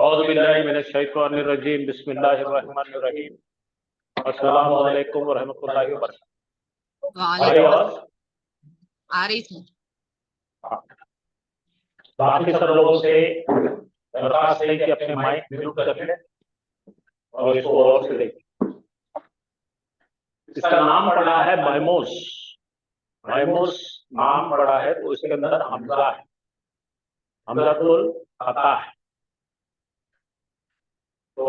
औज़ु बिल्लाहि मिनश शैतानिर रजीम बिस्मिल्लाहिर रहमानिर रहीम अस्सलामु अलैकुम व रहमतुल्लाहि व बरकातहू। आ रही वालेकुम। आवाज? आ रही थी। हाँ। बाकी सब लोगों से दरखास्त है कि अपने माइक म्यूट कर लें और इसको गौर से देखें। इसका नाम पड़ा है मैमूस। मैमूस नाम पड़ा है तो इसके अंदर हमजा है, हमजातुल खता है। तो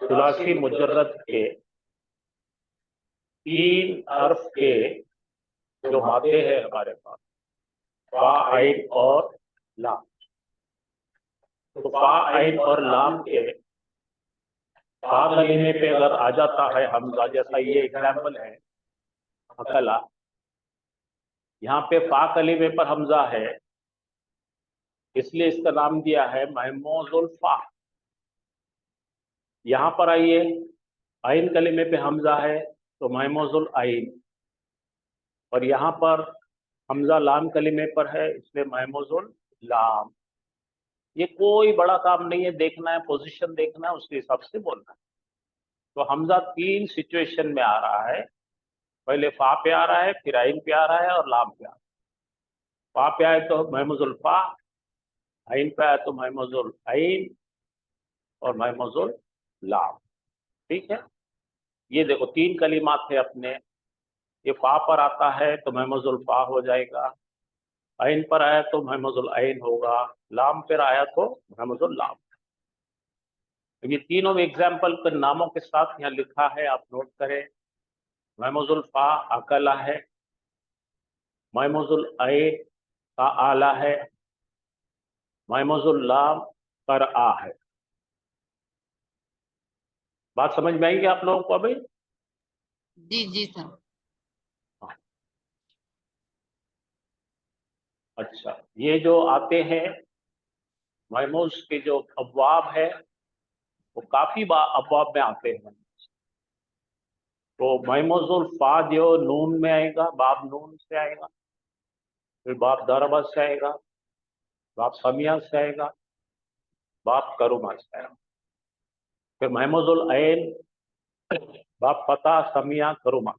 सुलासी मुजर्रद के 3 हर्फ के जो मादे हैं हमारे पास, फा आइन और लाम। तो फा आइन और लाम के फा कलीमे पे अगर आ जाता है हमजा, जैसा ये एग्जाम्पल है अकला, यहाँ पे फा कलीमे पर हमजा है इसलिए इसका नाम दिया है महमूजुल फा। यहाँ पर आइए, आइन कलीमे पे हमजा है तो महमूजुल आइन, और यहाँ पर हमजा लाम कलीमे पर है इसलिए महमूजुल लाम। ये कोई बड़ा काम नहीं है, देखना है, पोजीशन देखना है, उसके हिसाब से बोलना है। तो हमजा 3 सिचुएशन में आ रहा है, पहले फा पे आ रहा है, फिर आइन पे आ रहा है और लाम पे आ रहा है। फा पे आए तो महमूजुल फा, आइन पे आए तो महमूजुल आइन और महमूजुल लाम। ठीक है, ये देखो 3 कलिमात है अपने। ये फा पर आता है तो महमूजुल फा हो जाएगा, आइन पर आया तो महमूजुल आइन होगा, लाम पर आया तो महमूजुल लाम। ये तीनों एग्जाम्पल के नामों के साथ यहाँ लिखा है, आप नोट करें। महमूजुल फा अकला है, महमूजुल आइन का आला है, महमूजुल लाम पर आ है। बात समझ में आएगी आप लोगों को अभी? जी जी सर। अच्छा, ये जो आते हैं महमूज के जो अबवाब है वो काफी अबवाब में आते हैं। तो महमूजुल फा जो नून में आएगा, बाब नून से आएगा, फिर बाब दरबा से आएगा, बाब समिया से आएगा, बाब करुमा से आएगा, फिर महमूजुल ऐन बाब फता समिया करुमा,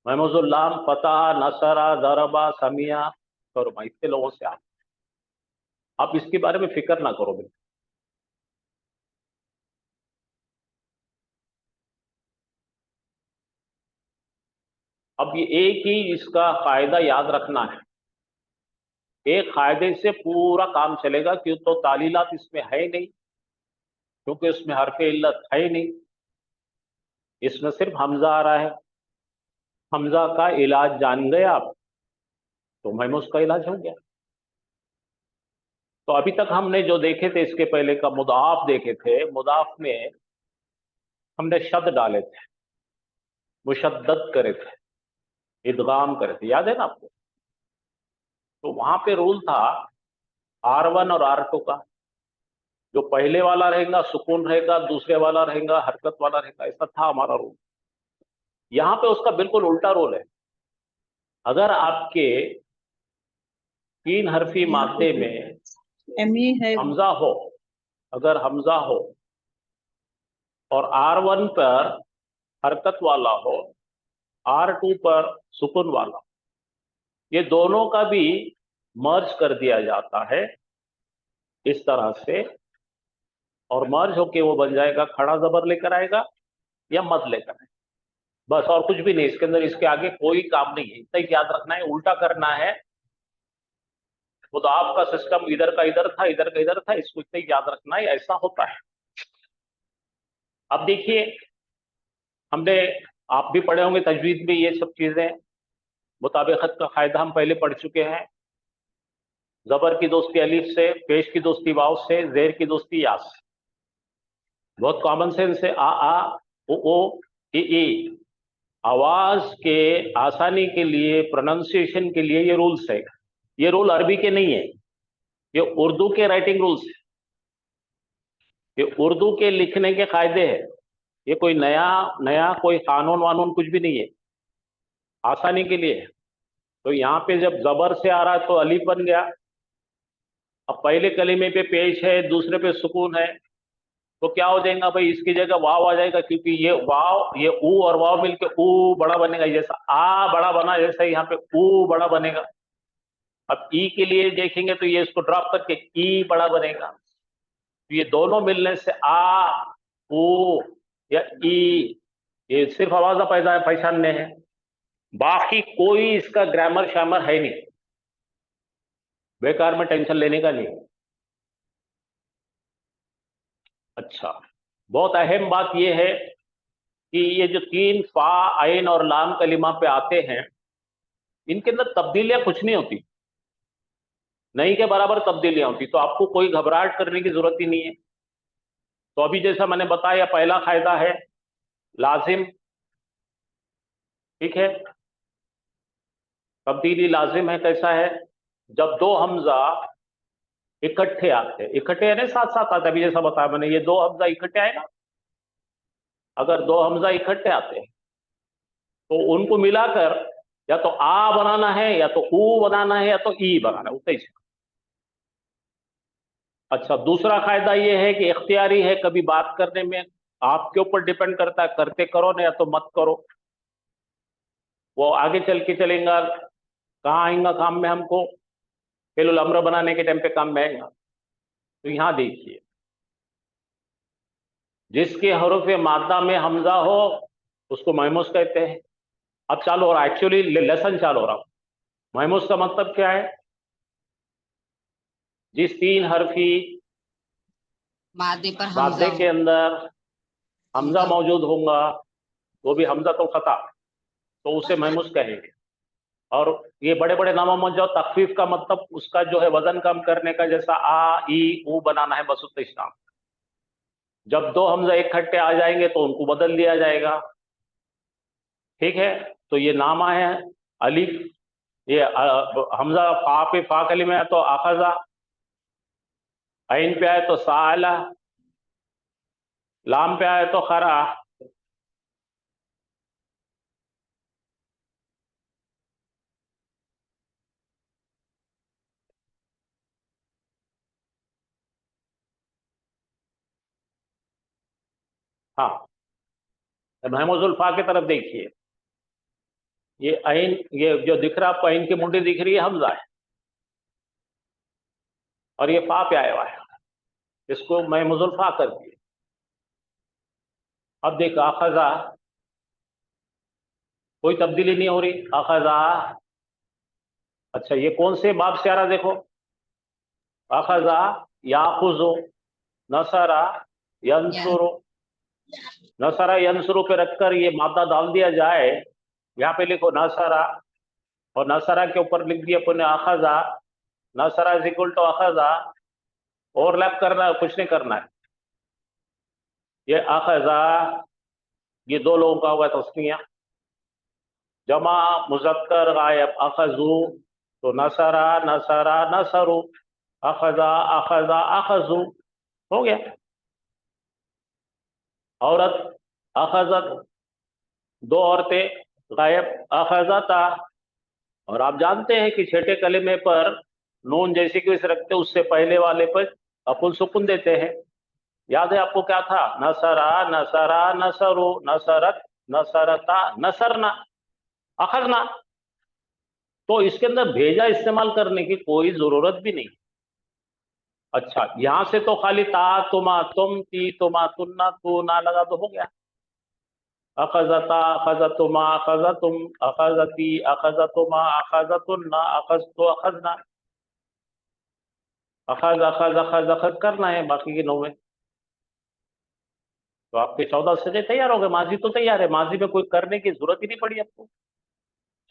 महमूजुल लाम फता नसरा दरबा समिया करुमा, इतने लोगों से आते। आप इसके बारे में फिक्र ना करो बिल्कुल। अब ये एक ही इसका कायदा याद रखना है, एक कायदे से पूरा काम चलेगा। क्यों? तो तालीलात इसमें है नहीं, क्योंकि उसमें हरफ इल्लत है ही नहीं, इसमें सिर्फ हमजा आ रहा है। हमजा का इलाज जान गए आप तो महमूज का इलाज हो गया। तो अभी तक हमने जो देखे थे, इसके पहले का मुदाफ देखे थे, मुदाफ में हमने शब्द डाले थे, मुशद्दद करे थे, इदगाम करे थे, याद है ना आपको? तो वहां पे रूल था R1 और R2 का। जो पहले वाला रहेगा सुकून रहेगा, दूसरे वाला रहेगा हरकत वाला रहेगा, ऐसा था हमारा रूल। यहां पे उसका बिल्कुल उल्टा रूल है। अगर आपके 3 हरफी मादे में हमजा हो, अगर हमजा हो और R1 पर हरकत वाला हो, R2 पर सुकून वाला, ये दोनों का भी मर्ज कर दिया जाता है इस तरह से, और मर्ज होके वो बन जाएगा खड़ा जबर लेकर आएगा या मद लेकर आएगा, बस और कुछ भी नहीं इसके अंदर। इसके आगे कोई काम नहीं है, इतना ही याद रखना है, उल्टा करना है। वो तो आपका सिस्टम इधर का इधर था, इधर का इधर था, इसको इतना ही याद रखना है, ऐसा होता है। अब देखिए, हमने, आप भी पढ़े होंगे तजवीद में ये सब चीजें, मुताबिकत का कायदा हम पहले पढ़ चुके हैं। जबर की दोस्ती अलिफ से, पेश की दोस्ती वाव से, जेर की दोस्ती या से। बहुत कॉमन सेंस है। आ ओ ई। आवाज के आसानी के लिए, प्रोनाउंसिएशन के लिए ये रूल्स है। ये रूल अरबी के नहीं है, ये उर्दू के राइटिंग रूल्स है, ये उर्दू के लिखने के कायदे हैं। ये कोई नया नया कोई कानून वानून कुछ भी नहीं है, आसानी के लिए है। तो यहाँ पे जब जबर से आ रहा है तो अलीफ बन गया, अब पहले कलीमे पे पेश है, दूसरे पे सुकून है, तो क्या हो जाएगा भाई, इसकी जगह वाव आ जाएगा, क्योंकि ये वाव, ये ऊ और वाव मिलके ऊ बड़ा बनेगा, जैसा आ बड़ा बना जैसा यहाँ पे ऊ बड़ा बनेगा। अब ई के लिए देखेंगे तो ये इसको ड्रॉप करके ई बड़ा बनेगा। तो ये दोनों मिलने से आ, ऊ या ई, ये सिर्फ आवाज पैदा पहचानने हैं, बाकी कोई इसका ग्रामर शामर है नहीं, बेकार में टेंशन लेने का नहीं। अच्छा, बहुत अहम बात यह है कि ये जो तीन फा, आइन और लाम कलिमा पे आते हैं, इनके अंदर तब्दीलियां कुछ नहीं होती, नहीं के बराबर तब्दीलियां होती, तो आपको कोई घबराहट करने की जरूरत ही नहीं है। तो अभी जैसा मैंने बताया, पहला कायदा है लाजिम, ठीक है, तब्दीली लाजिम है। कैसा है? जब दो हमजा इकट्ठे आते हैं, इकट्ठे यानी साथ साथ आते हैं, अभी जैसा बताया मैंने, ये दो हमजा इकट्ठे आए ना, अगर दो हमजा इकट्ठे आते हैं तो उनको मिलाकर या तो आ बनाना है, या तो ऊ बनाना है, या तो ई बनाना है, उतना ही। अच्छा, दूसरा फायदा यह है कि इख्तियारी है, कभी बात करने में आपके ऊपर डिपेंड करता है, करते करो ना या तो मत करो, वो आगे चल के चलेगा, कहाँ आएगा काम में, हमको फिलुल अम्र बनाने के टाइम पे काम में आएगा। तो यहां देखिए, जिसके हरूफ मादा में हमजा हो उसको महमूस कहते हैं। अब चालू हो रहा है, एक्चुअली लेसन चालू हो रहा, महमूस का मतलब क्या है? जिस तीन हरफी मादे पर हमजा मादे के हो, अंदर हमजा हमजा मौजूद होगा, वो भी हमजा तो खता, तो उसे महमूस कहेंगे। और ये बड़े बड़े नामों में जो तखफीफ का मतलब उसका जो है वजन कम करने का, जैसा आ, ई, ऊ बनाना है, बस उतना इस्तेमाल। जब दो हमजा इकट्ठे आ जाएंगे तो उनको बदल दिया जाएगा, ठीक है। तो ये नामा है अलिफ, ये हमजा फा पे फा कली में है तो अखजा, ऐन पे आए तो साला, लाम पे आए तो खरा। हाँ, महमूजुल फा की तरफ देखिए, ये ऐन, ये जो दिख रहा है आपको, ऐन की मुंडी दिख रही है, हमजा है, और ये फा पे आया हुआ है, इसको महमूजुल फा कर दिए। अब देखो अखजा, कोई तब्दीली नहीं हो रही, अखजा। अच्छा, ये कौन से बाब से आ रहा देखो, अखजा याखुजु, नसरा या यंसुरु, नसरा यंसुरु पे रखकर ये मादा डाल दिया जाए, यहाँ पे लिखो नसरा, और नसरा के ऊपर लिख दिया पुण्य अखजा, नसरा इज इक्वल टू अखजा, ओवरलैप करना है, कुछ नहीं करना है। ये अखजा, ये दो लोगों का हुआ तस्निया, जमा मुजक्कर गायब अखजू, तो नसरा नसरा नसरु, अखजा अखजा अखजू, हो गया। औरत अखजत, दो औरतें गायब अखजता। और आप जानते हैं कि छठे कलिमे पर नून जैसे कि वैसे रखते, उससे पहले वाले पर अपुन सुकुन देते हैं। याद है आपको क्या था? नसरा नसरा नसरु, नसरत नसरता नसरना, अखजना। तो इसके अंदर भेजा इस्तेमाल करने की कोई जरूरत भी नहीं। अच्छा, यहां से तो खाली ता तुमा तुम, ती तुमा तुन्ना, तू ना लगा तो हो गया। अखजता अखजतुमा अखजतुम, अखजती अखजतुमा अखजतुन्ना, अखजतु अखजना, अखज अखज अखज अखज करना है बाकी के 9 में। तो आपके 14 सजे तैयार हो गए, माजी तो तैयार है, माजी में कोई करने की जरूरत ही नहीं पड़ी आपको।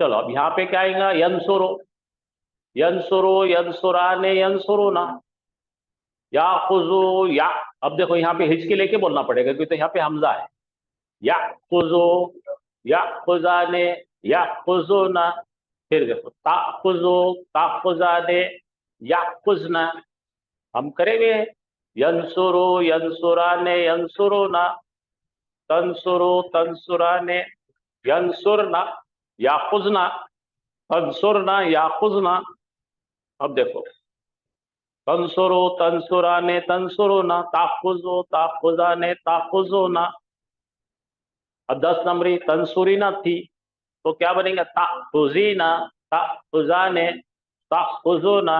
चलो, अब यहाँ पे क्या आएगा? यंसुरो, यंसुरो यंसुराने यंसुरुना, या खुजू या। अब देखो यहाँ पे हिचकी लेके बोलना पड़ेगा, क्योंकि तो यहाँ पे हमजा है। या खुजू या खुजाने या खुजूना, फिर देखो ताखुजू ताखुजाने या खुजना, हम करे हुए हैं। यंसुरु यंसुराने यंसुरुना, तंसुरु तंसुराने यंसुरना याखुजना, तंसुरना याखुजना। अब देखो, तंसुरु तंसुराने तंसुरुना, ताखुजो ताखुजाने ताखुजोना। अब 10 नंबरी तंसुरीना थी तो क्या बनेगा? ताखुजीना ताखुजाने ताखुजोना।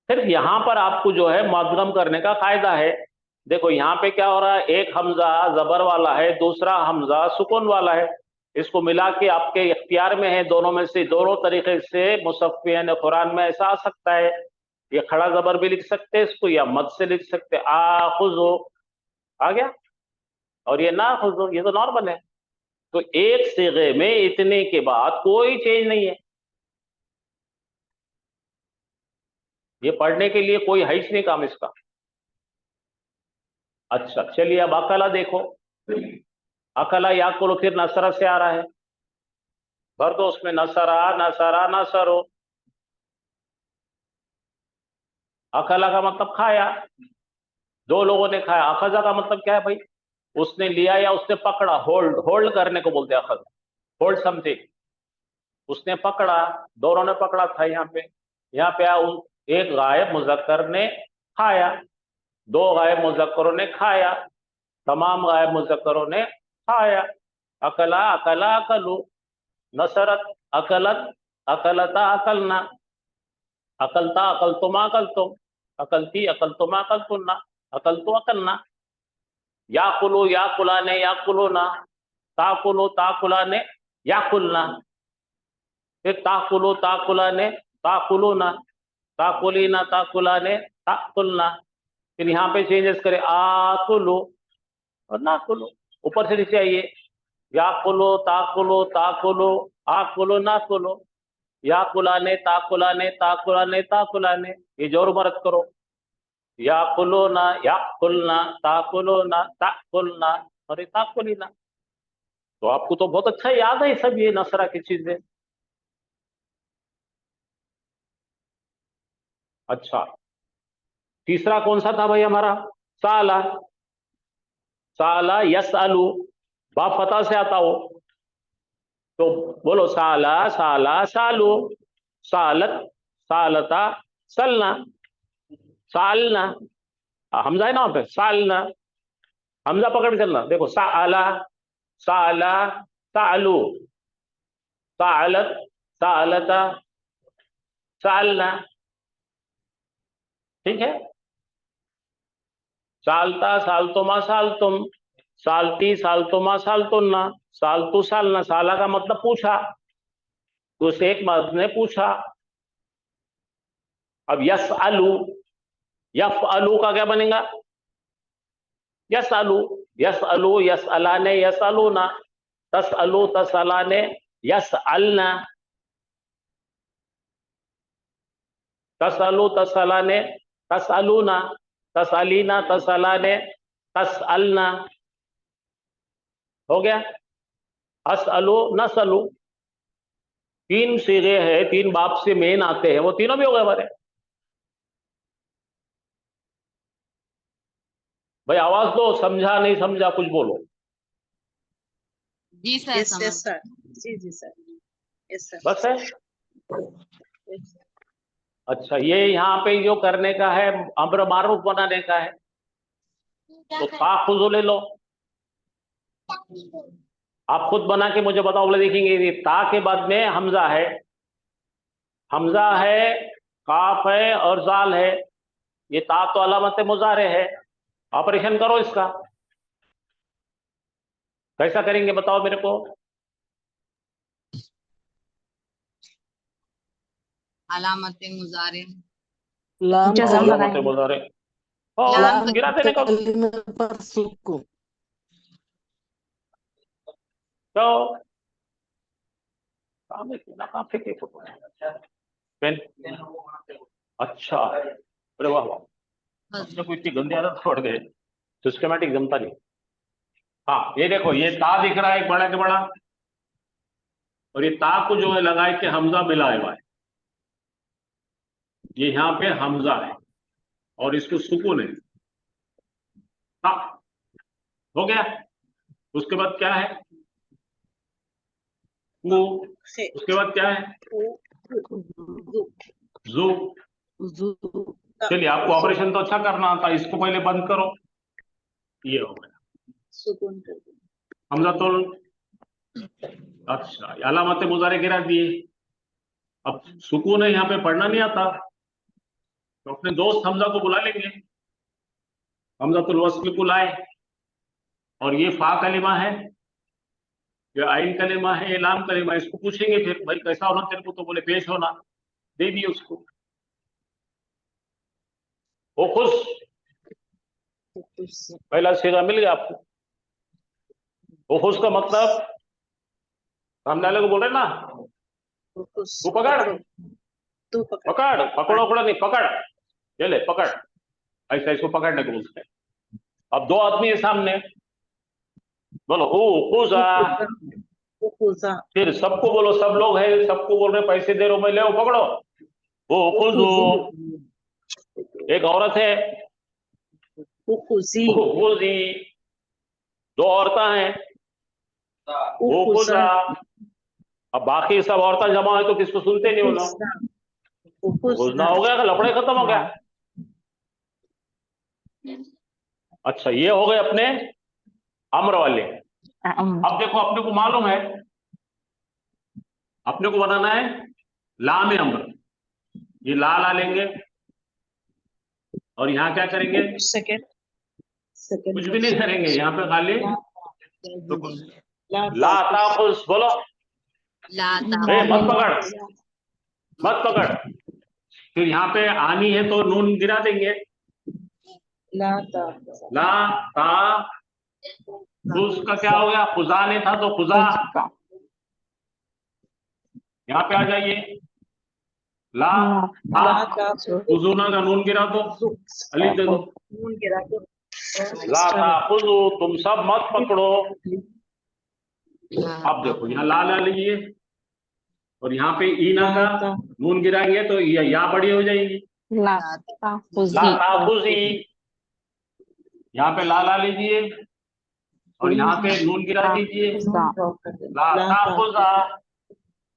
सिर्फ यहां पर आपको जो है मध्यम करने का कायदा है। देखो यहाँ पे क्या हो रहा है, एक हमजा जबर वाला है, दूसरा हमजा सुकून वाला है। इसको मिला के आपके इख्तियार में है, दोनों में से दोनों तरीके से मुसफ़्फ़ियान कुरान में ऐसा आ सकता है। ये खड़ा जबर भी लिख सकते हैं इसको, या मद से लिख सकते हैं, आखुजो आ गया, और ये नाखुजो, ये तो नॉर्मल है। तो एक सीगे में इतने के बाद कोई चेंज नहीं है। ये पढ़ने के लिए कोई है ही नहीं काम इसका। अच्छा चलिए, अब अकला देखो। अकला याकुल फिर नसरा से आ रहा है, भर दो उसमें नसरा नसरा नसरो। अकला का मतलब खाया, दो लोगों ने खाया। अखजा का मतलब क्या है भाई? उसने लिया या उसने पकड़ा, होल्ड, होल्ड करने को बोलते हैं अखज, होल्ड समथिंग। उसने पकड़ा, दोनों ने पकड़ा था। यहाँ पे एक गायब मुजक्कर ने खाया, दो गायब मुजक्करों ने खाया, तमाम गायब मुजक्करों ने खाया। अकला अकला अकलू, नसरत अकलत अकलता अकलना, अकलता अकलतुमा अकलतुम, अकलती अकलतुमा अकलतुन्ना, अकलतु अकलना। याकुलू याकुलाने याकुलूना, ताकुलू ताकुलाने याकुलना। फिर ताकुलू ताकुलाने ताकुलूना, ताकुलीना ताकुलाने ताकुलना। फिर यहाँ पे चेंजेस करें, आकुलू और नाकुलू, ऊपर से नीचे आइए। याकुलू ताकुलू ताकुलू आकुलू नाकुलू, याकुलाने ताकुलाने ताकुलाने ताकुलाने। ये जोर मरद करो, याकुलूना याकुलना ताकुलूना ताकुलना और ये ताकुलीना। तो आपको तो बहुत अच्छा याद है सब ये नसरा की चीजें। अच्छा, तीसरा कौन सा था भाई हमारा? साला, साला यसअलू, बा फता से आता हो तो बोलो साला साला सालू, सालत सालता सलना, सालना। हमजा है ना वहां पे, सालना, हमजा पकड़ के चलना। देखो साला साला सालू, सालत सालता सालना, ठीक है। सालता सालतुमा सालतुम, सालती सालतुमा सालतुन्ना, सालतू सालना। साला का मतलब पूछा, तो उसे एक मर्द ने पूछा। अब यस अलू, यफ अलू का क्या बनेगा? यस अलू, यस अलू यस अलाने यस अलूना, तस अलू तस अलाने यस अलना, तस अलू तस अलाने तस अलूना, तस अलीना तस अलाने तस अलना। हो गया। अस अलू नस अलू, तीन सीगे हैं, तीन बाप से मेन आते हैं, वो तीनों भी हो गए हमारे। भाई आवाज दो, समझा नहीं समझा कुछ बोलो। जी सर, यस समझ। यस सर, जी जी सर, यस सर। बस है। अच्छा, ये यहाँ पे जो करने का है, अम्र मारूफ बनाने का है, तो ताखुजो ले लो। आप खुद बना के मुझे बताओ, बोले देखेंगे ये ता के बाद में हमजा है, हमजा है, काफ है और जाल है। ये ता तो अलामत मुजारे है। ऑपरेशन करो इसका, कैसा करेंगे बताओ मेरे को। अलामत मुजारे, लाम जज़म कली- अलामत लगाएंगे। मुजारे, लाम लाम गिरा देने का। कलीमे पर सुकून। तो काम है, कहाँ फेंके फोटो पेन? अच्छा, अरे वाह वाह, अपने को इतनी गंदी आदत छोड़ गए, सिस्टमेटिक जमता नहीं। हाँ ये देखो, ये ता दिख रहा है एक बड़ा के बड़ा, और ये ता को जो है लगाए के हमजा मिलाए हुआ है। ये यहाँ पे हमजा है और इसको सुकून है, ता। हो गया। उसके बाद क्या है? वो, उसके बाद क्या है? जू जू, जू चलिए, आपको ऑपरेशन तो अच्छा करना था, इसको पहले बंद करो। ये हो गया सुकून कर दो। हमजातुल। अच्छा, अलामत मुजारे गिरा दिए। अब सुकून है, यहाँ पे पढ़ना नहीं आता तो अपने दोस्त हमजा को बुला लेंगे, हमजातुल वस्ल को लाए, और ये फा कलिमा है, ये आइन कलिमा है, ये लाम कलिमा है, इसको पूछेंगे फिर भाई कैसा होना तेरे को, तो बोले पेश होना, दे दिए उसको। वो खुश, खुश पहला सीगा मिल गया आपको। वो खुश का मतलब सामने वाले को बोल रहे ना, खुश तू पकड़, तू पकड़ पकड़, पकड़ो पकड़ा नहीं, पकड़, ये ले पकड़, ऐसा इसको पकड़ने को बोलते हैं। अब दो आदमी है सामने, बोलो ओ खुजा, खुजा फिर सबको बोलो, सब लोग हैं, सबको बोल रहे पैसे दे रहे हो, मैं ले पकड़ो, ओ खुजू। एक औरत है, खुशी वो खुजी, दो औरतें हैं, वो खुजा। अब बाकी सब औरतें जमा है तो किसको सुनते नहीं हो लोग। खुजना हो गया, लफड़े खत्म हो गया। अच्छा, ये हो गए अपने अम्र वाले। अब देखो, अपने को मालूम है, अपने को बनाना है लाम अम्र। ये ला ला लेंगे और यहाँ क्या करेंगे, सेकंड कुछ भी नहीं करेंगे, यहाँ पे खाली ला ला ताखुज बोलो, ए मत पकड़, मत पकड़। फिर यहाँ पे आनी है तो नून गिरा देंगे, ला ता खुज का क्या हो गया, खुजा ने था तो खुजा। यहाँ पे आ जाइए, ला ता खुजूना का नून गिरा दो, अली दे दो, नून गिरा दो। ला ता खुजू, तुम सब मत पकड़ो। अब देखो, यहाँ ला ला लीजिए, और यहाँ पे ईना का नून गिराएंगे तो या बड़ी हो जाएगी, ला ताखुजी। यहाँ पे ला ला लीजिए, और यहाँ पे नून गिरा दीजिए, ला ताखुजा।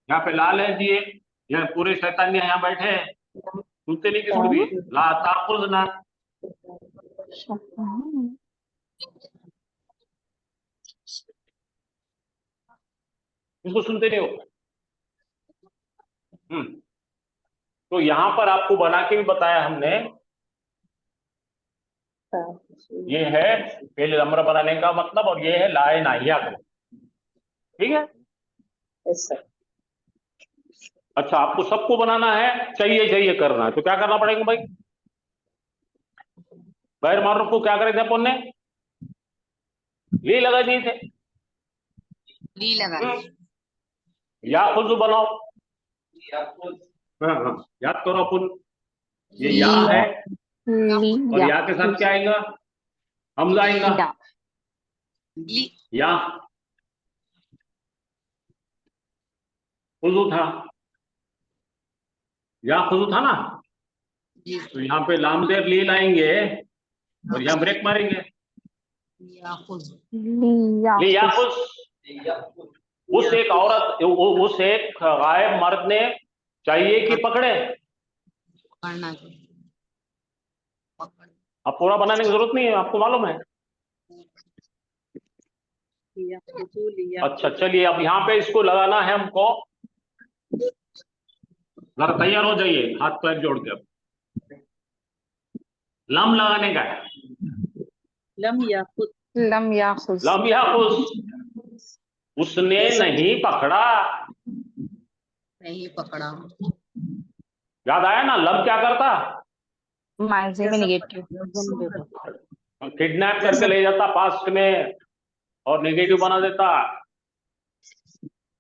यहाँ पे ला लीजिए, यह पूरे शैतान यहाँ बैठे हैं, सुनते नहीं किसको भी, ला ताखुजना। इसको सुनते नहीं हो। तो यहाँ पर आपको बना के भी बताया हमने, ये है पहले अम्र बनाने का मतलब, और ये है लाए नाहिया का, ठीक है। अच्छा, आपको सबको बनाना है, चाहिए चाहिए करना है, तो क्या करना पड़ेगा भाई, गैर मारूफ को क्या करे थे अपन ने, ली लगा दिए थे, ली लगा या खुद बनाओ। हाँ हाँ, याद करो अपन, ये या है, और या के साथ क्या आएगा, हमजा आएगा, या खुजू था, या खुजू था ना, तो यहाँ पे लाम देर ली लाएंगे और यहाँ ब्रेक मारेंगे, लिया खुज। उस एक औरत, उस एक गायब मर्द ने चाहिए कि पकड़े, पकड़ना अब पूरा बनाने की जरूरत नहीं है, आपको मालूम है। अच्छा चलिए, अब यहाँ पे इसको लगाना है हमको, जरा तैयार हो जाइए, हाथ पैर जोड़ के। अब लम लगाने का है, लम याखुद लम याखुज, उसने नहीं पकड़ा, नहीं पकड़ा। याद आया ना, लब क्या करता, माजी में नेगेटिव, किडनैप करके ले जाता पास्ट में और नेगेटिव बना देता।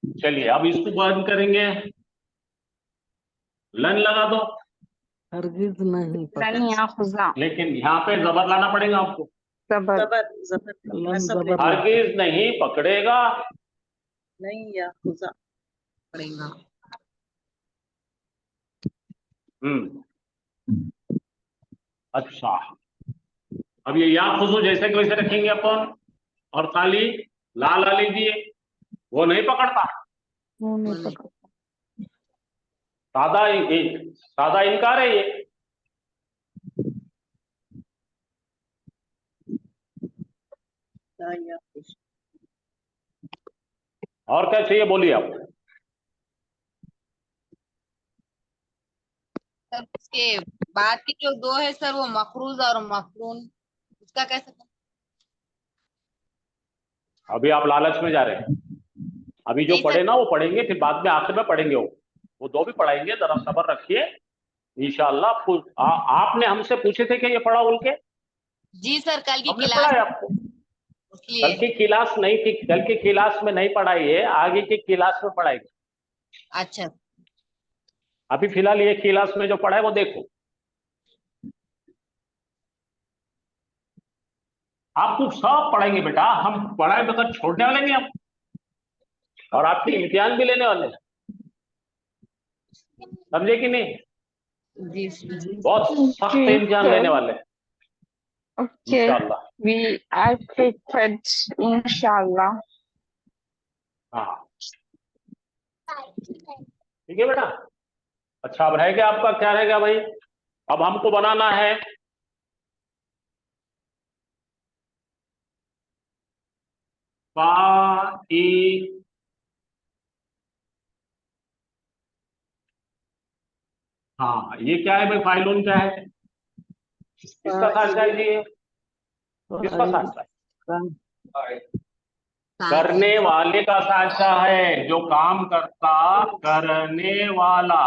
चलिए, अब इसको बंद करेंगे, लन लगा दो, हरगिज नहीं लेकिन यहाँ पे जबर लाना पड़ेगा आपको, जबर हरगिज नहीं पकड़ेगा, नहीं या खुजा पड़ेगा। अच्छा, अब ये या खुजू जैसे कि वैसे रखेंगे अपन, और खाली ला ला लीजिए, वो नहीं पकड़ता, सादा सादा इनकार है ये, ला याकुश और क्या चाहिए बोलिए आप। सर उसके बाद के जो दो है सर वो मकरूज और मफरून, उसका कैसे? अभी आप लालच में जा रहे हैं। अभी जो नहीं पढ़े सर। ना वो पढ़ेंगे, फिर बाद में आखिर में पढ़ेंगे वो दो भी पढ़ाएंगे, जरा सब्र रखिए इंशाल्लाह। आपको आपने हमसे पूछे थे कि ये पढ़ा बोल के, जी सर, कल की हमने क्लास पढ़ा है आपको। इसलिए। कल की क्लास नहीं थी, कल की क्लास में नहीं पढ़ाई है, आगे की क्लास में पढ़ाएगी। अच्छा अभी फिलहाल ये क्लास में जो पढ़ा है वो देखो। आपको सब पढ़ाएंगे बेटा, हम पढ़ाए बगैर छोड़ने वाले नहीं हम। और आपके इम्तिहान भी लेने वाले हैं, समझे कि नहीं। जी सर। जी बहुत सख्त जी इम्तिहान लेने वाले हैं Okay, इंशाल्लाह। we are prepared, inshallah. हाँ ठीक है बेटा। अच्छा अब रह गया आपका, क्या रह गया भाई, अब हमको बनाना है फाइल। हाँ ये क्या है भाई, फाइलून क्या है, किसका साझा है जी ये, किसका साझा है। करने वाले का साझा है, जो काम करता, करने वाला।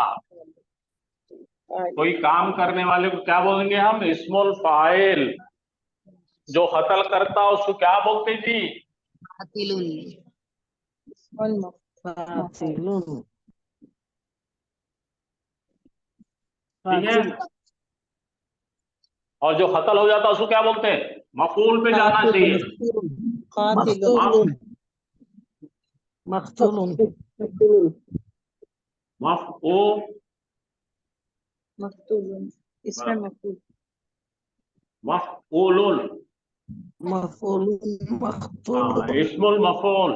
कोई काम करने वाले को क्या बोलेंगे हम, इस्मुल फाइल। जो कत्ल करता उसको क्या बोलते जी, कातिलुन। फातिलुन ठीक है। और जो कत्ल हो जाता उसको क्या बोलते हैं, मफूल पे जाना चाहिए। कातिलुन मक्तूलुन मफूल मक्तूलुन इसमें मक्तूल मफूलुन। मफूलुन मक्तूलुन हाँ इस्मुल मफूल।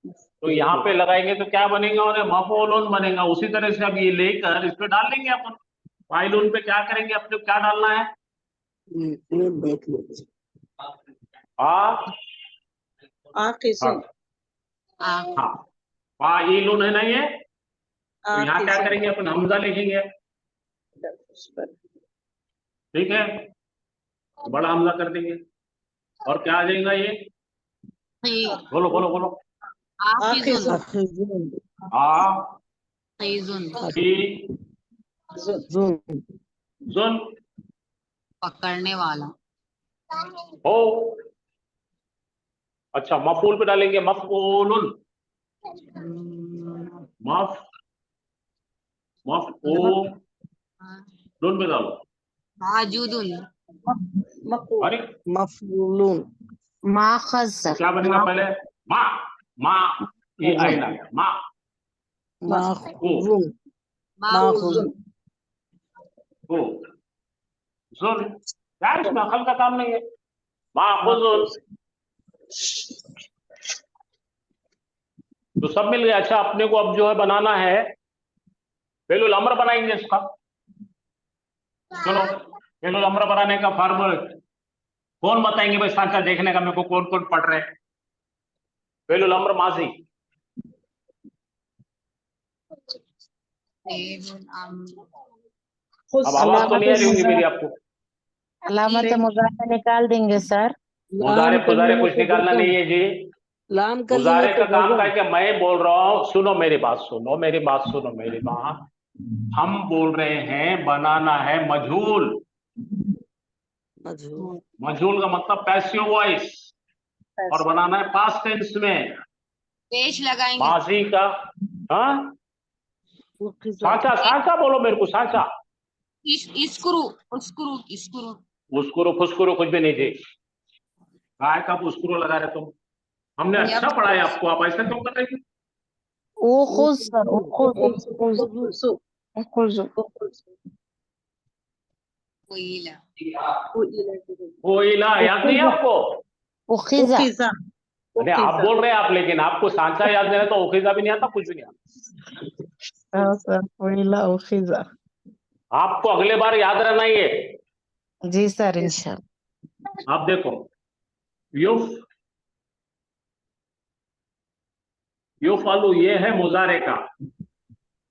तो यहाँ पे लगाएंगे तो क्या बनेगा, उन्हें मफूलुन बनेगा। उसी तरह से अब ये लेकर इस पे डाल लेंगे अपन। फाइलुन पे क्या करेंगे, अपने क्या डालना है, ये देख लीजिए आ आकिजुन हाँ फाइलुन है ना ये। तो यहाँ क्या आकिजुन करेंगे अपन, हमजा लिखेंगे, उस पर ठीक है, बड़ा हमजा कर देंगे। और क्या आ जाएगा ये, बोलो बोलो बोलो, आखिजुन। अखिजुन आ खीजुन। खी जुन जुन पकड़ने वाला। हो। अच्छा मफूल पे डालेंगे, मफूलुन। मफ मफूलुन पे डालो। माजूदुन। मकूल अरे मफूलुन माखज। तो क्या बनेगा पहले, माँ, माँ, ये आइन आ गया, माँ को माखुजुन माखुजुन को जुन। यार इसमें अकल का काम नहीं है, माखुजुन। तो सब मिल गया। अच्छा अपने को अब जो है बनाना है, फेलुल अम्र बनाएंगे इसका। चलो फेलुल अम्र बनाने का फार्मूला कौन बताएंगे भाई, सांचा देखने का मेरे को, कौन कौन पढ़ रहे हैं। फेलुल अम्र माजी, अब आवाज तो नहीं आ रही होंगी मेरी आपको। अलामत मुजारे निकाल देंगे सर। मुजारे लाम फुजारे कलीमे कुछ को निकालना वजन नहीं है जी। लाम कलीमे मुजारे को का काम वजन का है कि मैं बोल रहा हूं, सुनो मेरी बात, सुनो मेरी बात, सुनो मेरी बात। हम बोल रहे हैं बनाना है मजहूल। मजहूल मजहूल का मतलब पैसिव वॉइस, और बनाना है पास्ट टेंस में, पेश लगाएंगे। माजी का। हाँ वकिजा सांचा, सांचा बोलो मेरे को, सांचा। इस्कुरु उस्कुरु इस्कुरु। उस्कुरो फुस्कुरो कुछ भी नहीं थी, काय का उस्कुरो लगा रहे तुम। हमने अच्छा पढ़ा है आपको, आप ऐसा क्यों कर रहे थे। उखुज सर उखुज उखुज कोयला। कोयला याद नहीं है आपको। उखिजा उखिजा अरे आप बोल रहे हैं आप, लेकिन आपको सांचा याद नहीं है तो ओखिजा भी नहीं आता, कुछ भी नहीं आता। हाँ सर कोयला उखिजा। आपको अगले बार याद रहना ही है। जी सर इंशाल्लाह। आप देखो, युफ युफअलु ये है मुजारे का।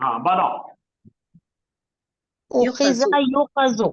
हाँ बनाओ। उखिजा युखजु।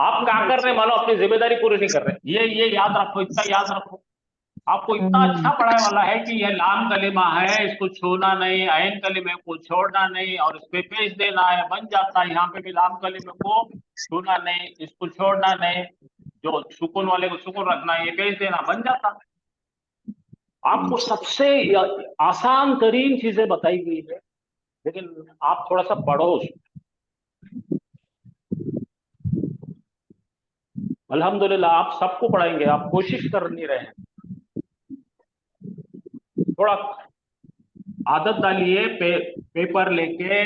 आप क्या कर रहे हैं, मानो अपनी जिम्मेदारी पूरी नहीं कर रहे। ये याद रखो, इतना याद रखो। आपको इतना अच्छा पढ़ाने वाला है कि यह लाम कलिमा है, इसको छूना नहीं, ऐन कलिमे को छोड़ना नहीं, और इस पे पेश देना है, बन जाता है। यहाँ पे भी लाम कलिमे को छूना नहीं, इसको छोड़ना नहीं, जो सुकून वाले को सुकून रखना है, ये पेश देना, बन जाता। आपको सबसे आसान तरीन चीजें बताई गई है, लेकिन आप थोड़ा सा पढ़ो उसको। अल्हम्दुलिल्लाह आप सबको पढ़ाएंगे, आप कोशिश कर नहीं रहे हैं। थोड़ा आदत डालिए, पेपर लेके,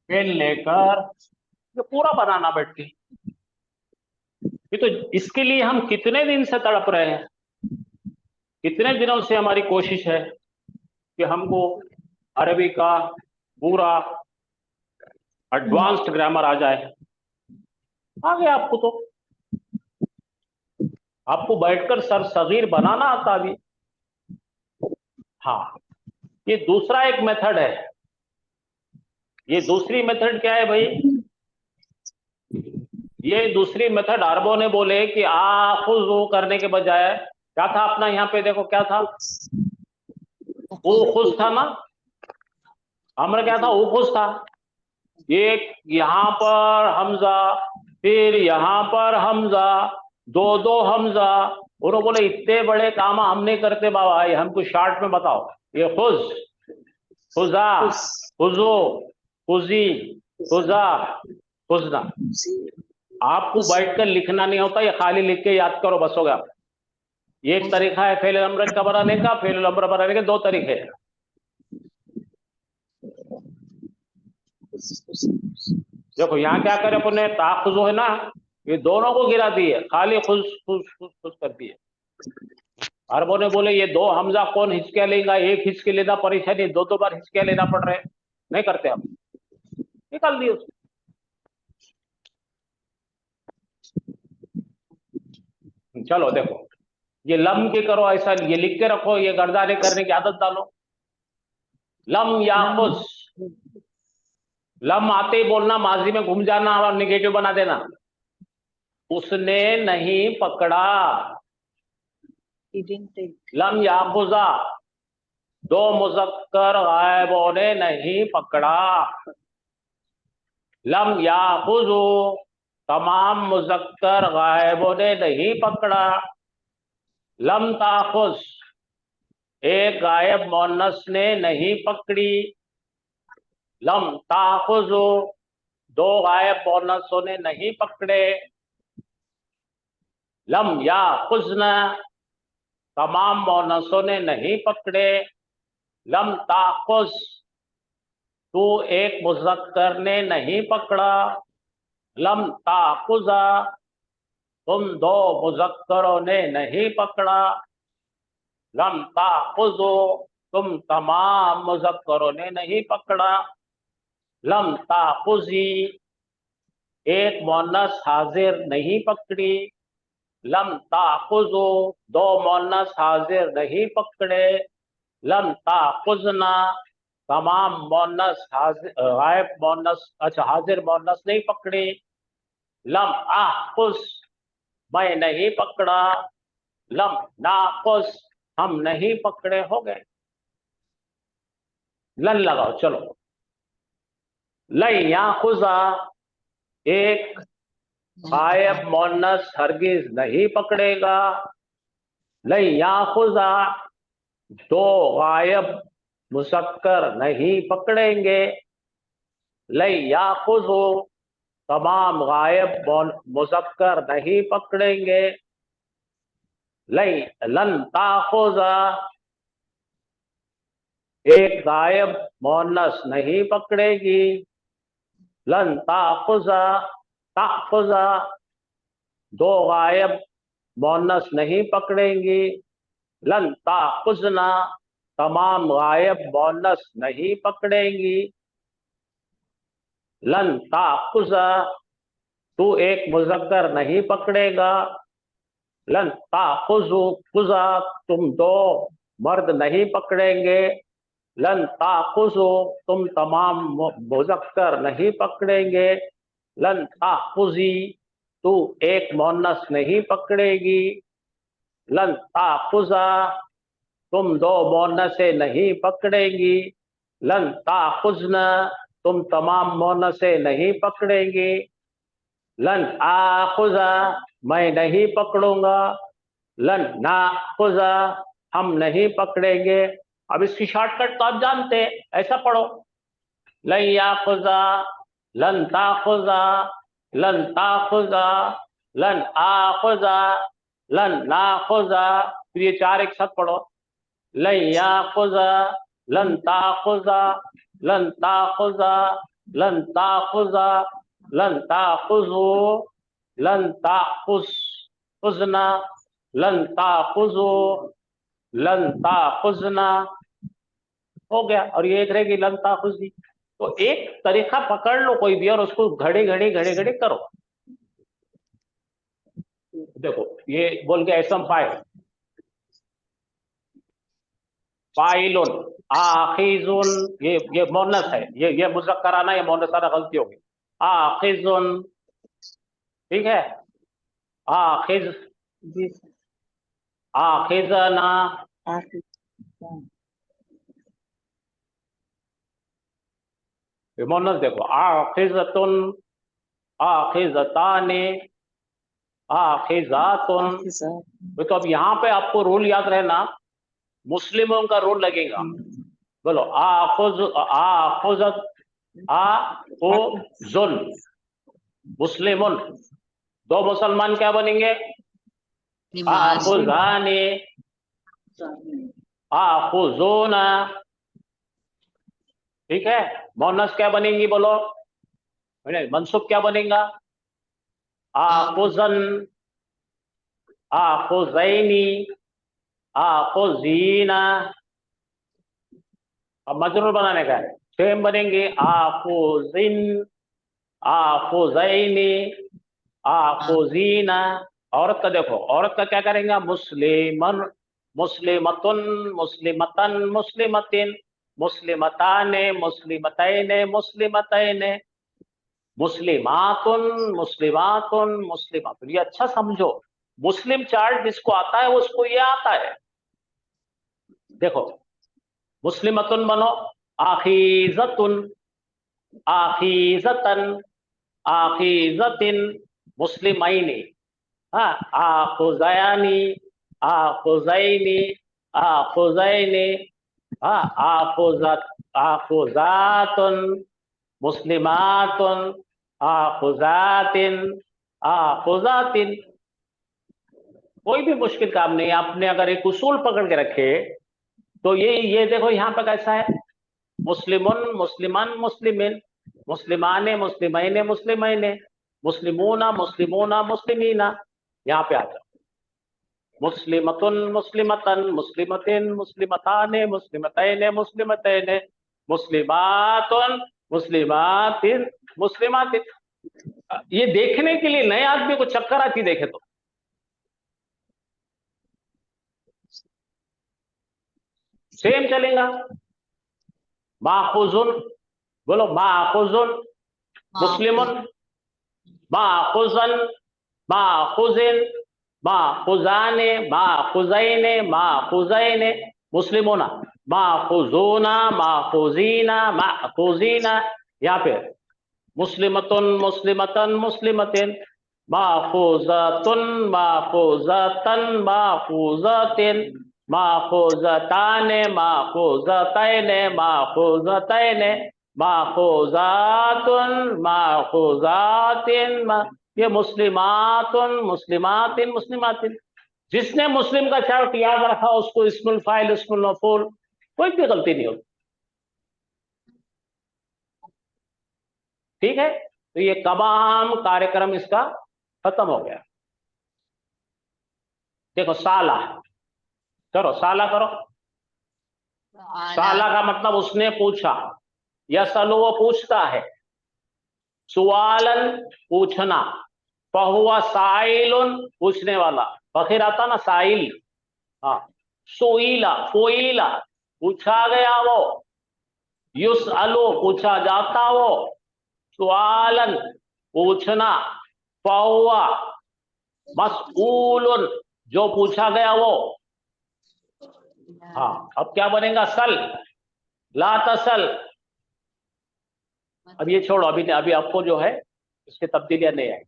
पेन लेकर ये पूरा बनाना बैठ के। ये तो इसके लिए हम कितने दिन से तड़प रहे हैं, कितने दिनों से हमारी कोशिश है कि हमको अरबी का पूरा एडवांस्ड ग्रामर आ जाए। आ गया आपको, तो आपको बैठकर सर सगीर बनाना आता अभी। हाँ, ये दूसरा एक मेथड है। ये दूसरी मेथड क्या है भाई? ये दूसरी मेथड अरबों ने बोले कि आखुज़ु करने के बजाय क्या था अपना, यहाँ पे देखो क्या था, उखुज़ था ना, हमारा क्या था, उखुज़ था। एक यहाँ पर हमजा, फिर यहाँ पर हमजा, दो दो हमजा। उन्होंने बोले इतने बड़े काम हम नहीं करते बाबा, ये हमको शॉर्ट में बताओ। ये खुज़, खुज़ा, खुज़ो, खुज़ी, खुज़ा, खुज़ना। आपको बैठकर लिखना नहीं होता, ये खाली लिख के याद करो, बस हो गया। ये एक तरीका है फेल अमर का बनाने का। फेल अमर बनाने के दो तरीके हैं। देखो यहाँ क्या करे अपने, ताखुज़ो है ना, ये दोनों को गिरा दिए, खाली खुश खुश खुश खुश कर दिए। अरबों ने बोले ये दो हमजा कौन हिचकिया लेगा, एक हिचके लेना परेशानी, दो दो बार हिचकिया लेना पड़ रहे, नहीं करते हम, निकाल दिए उसको। चलो देखो, ये लम के करो ऐसा, ये लिख के रखो, ये गर्दाने करने की आदत डालो। लम याखुज़, लम आते ही बोलना, माजी में घूम जाना और निगेटिव बना देना। उसने नहीं पकड़ा, He didn't take. लम याखुज़ा, दो मुज़क्कर गायबों ने नहीं पकड़ा। लम याखुज़ु, तमाम मुज़क्कर गायबों ने नहीं पकड़ा। लम ताखुज़, एक गायब मोनस ने नहीं पकड़ी। लम ताखुज़ु, दो गायब मोनसों ने नहीं पकड़े। लम याखुज़ना, तमाम मोनसों ने नहीं पकड़े। लम ताखुज़, तू एक मुज़क्कर ने नहीं पकड़ा। लम ताखुज़ा, तुम दो मुज़क्करों ने नहीं पकड़ा। लम ताखुज़ु, तुम तमाम मुज़क्करों ने नहीं पकड़ा। लम ताखुज़ी, एक मोनस हाजिर नहीं पकड़ी। लम ताखुज़ु, दो मोनस हाजिर नहीं पकड़े। लम ताखुज़ना, तमाम मोनस हाजिर गायब मोनस, अच्छा हाजिर मोनस नहीं पकड़ी। लम आखुज़, मैं नहीं पकड़ा। लम नाखुज़, हम नहीं पकड़े। हो गए। लन लगाओ, चलो। लन याखुज़ा, एक गायब मोनस हरगिज नहीं पकड़ेगा। लन याखुज़ा, दो गायब मुज़क्कर नहीं पकड़ेंगे। लन याखुज़ु, तमाम गायब मुज़क्कर नहीं पकड़ेंगे। लन ताखुज़ा, एक गायब मोनस नहीं पकड़ेगी। लन ताखुज़ा, ताखुज़ा, दो गायब मोनस नहीं पकड़ेंगी। लन ताखुज़ना, तमाम गायब मोनस नहीं पकड़ेंगी। लन ताखुज़ा, तू एक मुज़क्कर नहीं पकड़ेगा। लन ताखुजु खुजा, तुम दो मर्द नहीं पकड़ेंगे। लन ताखुजु, तुम तमाम मुज़क्कर नहीं पकड़ेंगे। लन ताखुजी, तू एक मुअन्नस नहीं पकड़ेगी। लन ताखुजा, तुम दो मुअन्नसे नहीं पकड़ेंगी। लन ताखुजना, तुम तमाम मुअन्नसे नहीं पकड़ेंगी। लन आखुजा, मैं नहीं पकड़ूंगा। लन नाखुजा, हम नहीं पकड़ेंगे। अब इसकी शॉर्टकट तो आप जानते हैं, ऐसा पढ़ो। लन याखुजा, लन ताखुजा, लन ताखुजा, लन आखुजा, लन नाखुजा। फिर ये चार एक साथ पढ़ो। लन याखुजा, लन ताखुजा, लन ताखुजा, लन ताखुजा, लन ताखुजु, लन ताखुजना, लन ताखुजु, लन ताखुजना। हो गया। और ये एक रहेगी लन ताखुजी। तो एक तरीका पकड़ लो कोई भी और उसको घड़ी घड़ी घड़ी घड़ी करो। देखो ये बोल के ऐसा फाइलुन, आखिजुन, ये मुअन्नस है, ये मुज़क्कराना, ये मुअन्नसाना गलती होगी। आखिजुन, ठीक है। आखिज, जी सर। आखिजना, आखिर ये मुअन्नस देखो। आखिजतुन, आखिजताने, आखिजातुन। आखिर तो अब यहाँ पे आपको रूल याद रहना, मुस्लिमों का रूल लगेगा। बोलो आखुज, आखुजत, आखुजुन, मुस्लिमुन। दो मुसलमान क्या बनेंगे? नमाज आखुजाने, आखुजूना। ठीक है। मुअन्नस क्या बनेंगी बोलो? मंसूब क्या बनेगा? आखुजन, आखुजैनी, आखुजीना। अब मजरूर बनाने का है, सेम बनेंगे। आखुजिन, आखुजैनी, आखुजीना। औरत का देखो, औरत का क्या करेंगे? मुस्लिमन, मुस्लिमतुन, मुस्लिमतन, मुस्लिमतिन, मुस्लिमताने, मुस्लिमतैने, मुस्लिमतैने, मुस्लिमातुन, मुस्लिमातुन, मुस्लिमातुन। ये अच्छा समझो, मुस्लिम चार्ट जिसको आता है उसको ये आता है। देखो मुस्लिमतुन बनो, आखिजतुन, आखिजतन, आखिजतिन, मुस्लिमैनी। हाँ, आखुजयानी, आखुजैनी, आखुजैनी। हाँ, आखुजत, आखुजातुन, मुस्लिमातुन, आखुजातिन, आखुजातिन। कोई भी मुश्किल काम नहीं। आपने अगर एक उसूल पकड़ के रखे तो ये देखो यहाँ पे कैसा है? मुस्लिमुन, मुस्लिमन, मुस्लिमिन, मुस्लिमाने, मुस्लिमैने, मुस्लिमैने, मुस्लिमूना, मुस्लिमूना, मुस्लिमीना। यहाँ पे आ जाओ। मुस्लिमतुन, मुस्लिमतन, मुस्लिमतिन, मुस्लिमताने, मुस्लिमतैने, मुस्लिमतैने, मुस्लिमातुन, मुस्लिमातिन, मुस्लिमातिन। ये देखने के लिए नए आदमी को चक्कर आती देखे तो। सेम चलेगा। माखुजुन, बोलो माखुजुन, मुस्लिमुन, माखुजन, माखुजिन, माखुजाने, माखुजैने, माखुजैने, मुस्लिमोना, माखुजूना, माखुजीना, माखुजीना। यहाँ पे मुस्लिमतुन, मुस्लिमतन, मुस्लिमतिन, माखुजतुन, माखुजतन, माखुजतिन, माखुजताने, माखुजतैने, माखुजतैने, माखुजातुन, माखुजातिन। ये मुस्लिमातुन, मुस्लिमातिन, मुस्लिमातिन। जिसने मुस्लिम का चार्ट याद रखा उसको इस्मुल फाइल, इस्मुल मफूल, कोई भी गलती नहीं होती। ठीक है। तो ये तमाम कार्यक्रम इसका खत्म हो गया। देखो साला करो, साला करो। साला का मतलब उसने पूछा। यसअलु वो पूछता है, सुवालन पूछना, फहुआ साइलुन, पूछने वाला। फखीर आता ना साइल, हाँ। सुईला, फोईला, पूछा गया वो। युसअलु, पूछा जाता वो। सुआलन, पूछना। फहुआ मसऊलुन, जो पूछा गया वो। हाँ, अब क्या बनेगा? सल, ला तसल। अब ये छोड़ो, अभी अभी आपको जो है इसकी तब्दीलियां नहीं आई।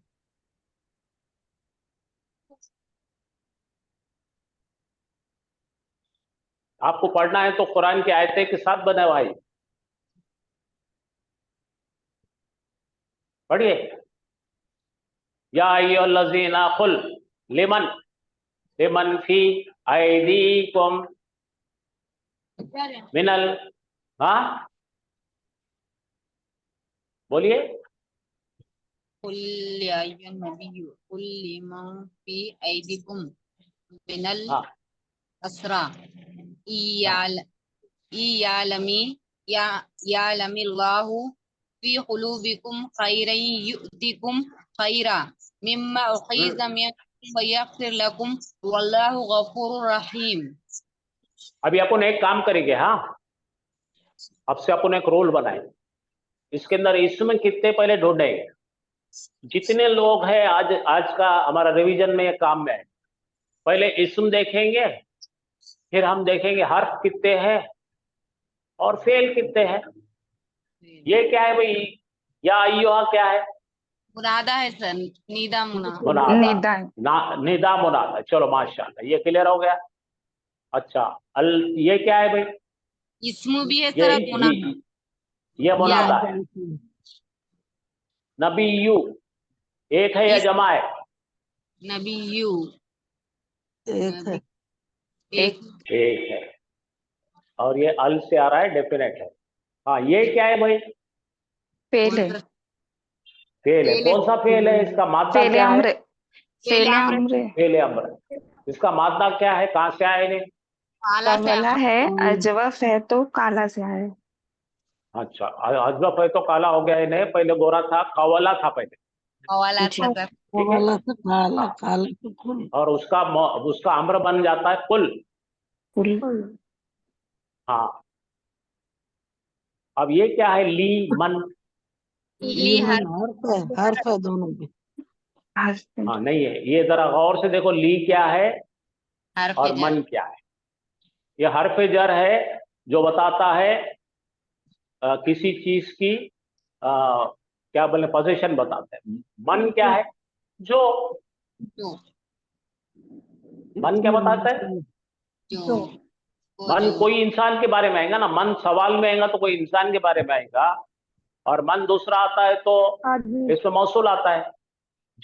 आपको पढ़ना है तो कुरान की आयतें के साथ बने भाई, पढ़िए। या अय्युहल्लज़ीना कुल लिमन, लिमन फी ऐदीकुम मिनल, हाँ बोलिए। कुल या अय्युहन नबिय्यु कुल लिमन फी ऐदिकुम मिनल हाँ असरा इयालमी या यालमिल्लाहु फी कुलूबिकुम खैरन यु'तिकुम खैरा मिम्मा उखिज़ मिनकुम व यग़फिर लकुम वल्लाहु गफूरुर रहीम। अभी अपन एक काम करेंगे, हाँ अब से अपन एक रोल बनाएंगे। इसके अंदर इसमें कितने पहले ढूंढेंगे, जितने लोग हैं आज का हमारा रिवीजन में काम में है। पहले इसम देखेंगे, फिर हम देखेंगे हर्फ कितने हैं और फेल कितने हैं। ये क्या है भाई? या अय्युहा क्या है? मुनादा है सर, निदा मुनादा, निदा। निदा मुनादा। चलो माशाल्लाह, ये क्लियर हो गया। अच्छा, ये क्या है भाई? इस्म भी है ये सर, मुनादा। ये मुनादा है। नबीयू एक है या जमा है? नबिय्यु एक है। एक एक है, और ये अल से आ रहा है, डेफिनेट है। हाँ, ये क्या है भाई? फेल है। फेल है। कौन सा फेल है? इसका मादा फेले क्या है? अम्र। फेले अम्र। फेल अम्र। इसका मादा क्या है? कहाँ से आए? नहीं, काला से कवला है, अजवफ है तो काला से आए। अच्छा, अजब है तो काला हो गया है। नहीं, पहले गोरा था, कवला था पहले, वाला जी। था सर। ठीक है। काला से काला, हाँ, काला से कुल। और उसका उसका अम्र बन जाता है कुल। कुल। हाँ, अब ये क्या है? ली मन। ली हर हर्फ है दोनों के। हाँ नहीं है, ये जरा गौर से देखो, ली क्या है हर्फ और मन क्या है। ये हर्फ जर है जो बताता है किसी चीज की क्या बोले, पोजीशन बताते हैं। मन क्या है? जो जो मन क्या बताता है? जो वो मन जो कोई इंसान के बारे में आएगा ना, मन सवाल में आएगा तो कोई इंसान के बारे में आएगा, और मन दूसरा आता है तो इसमें मौसूल आता है।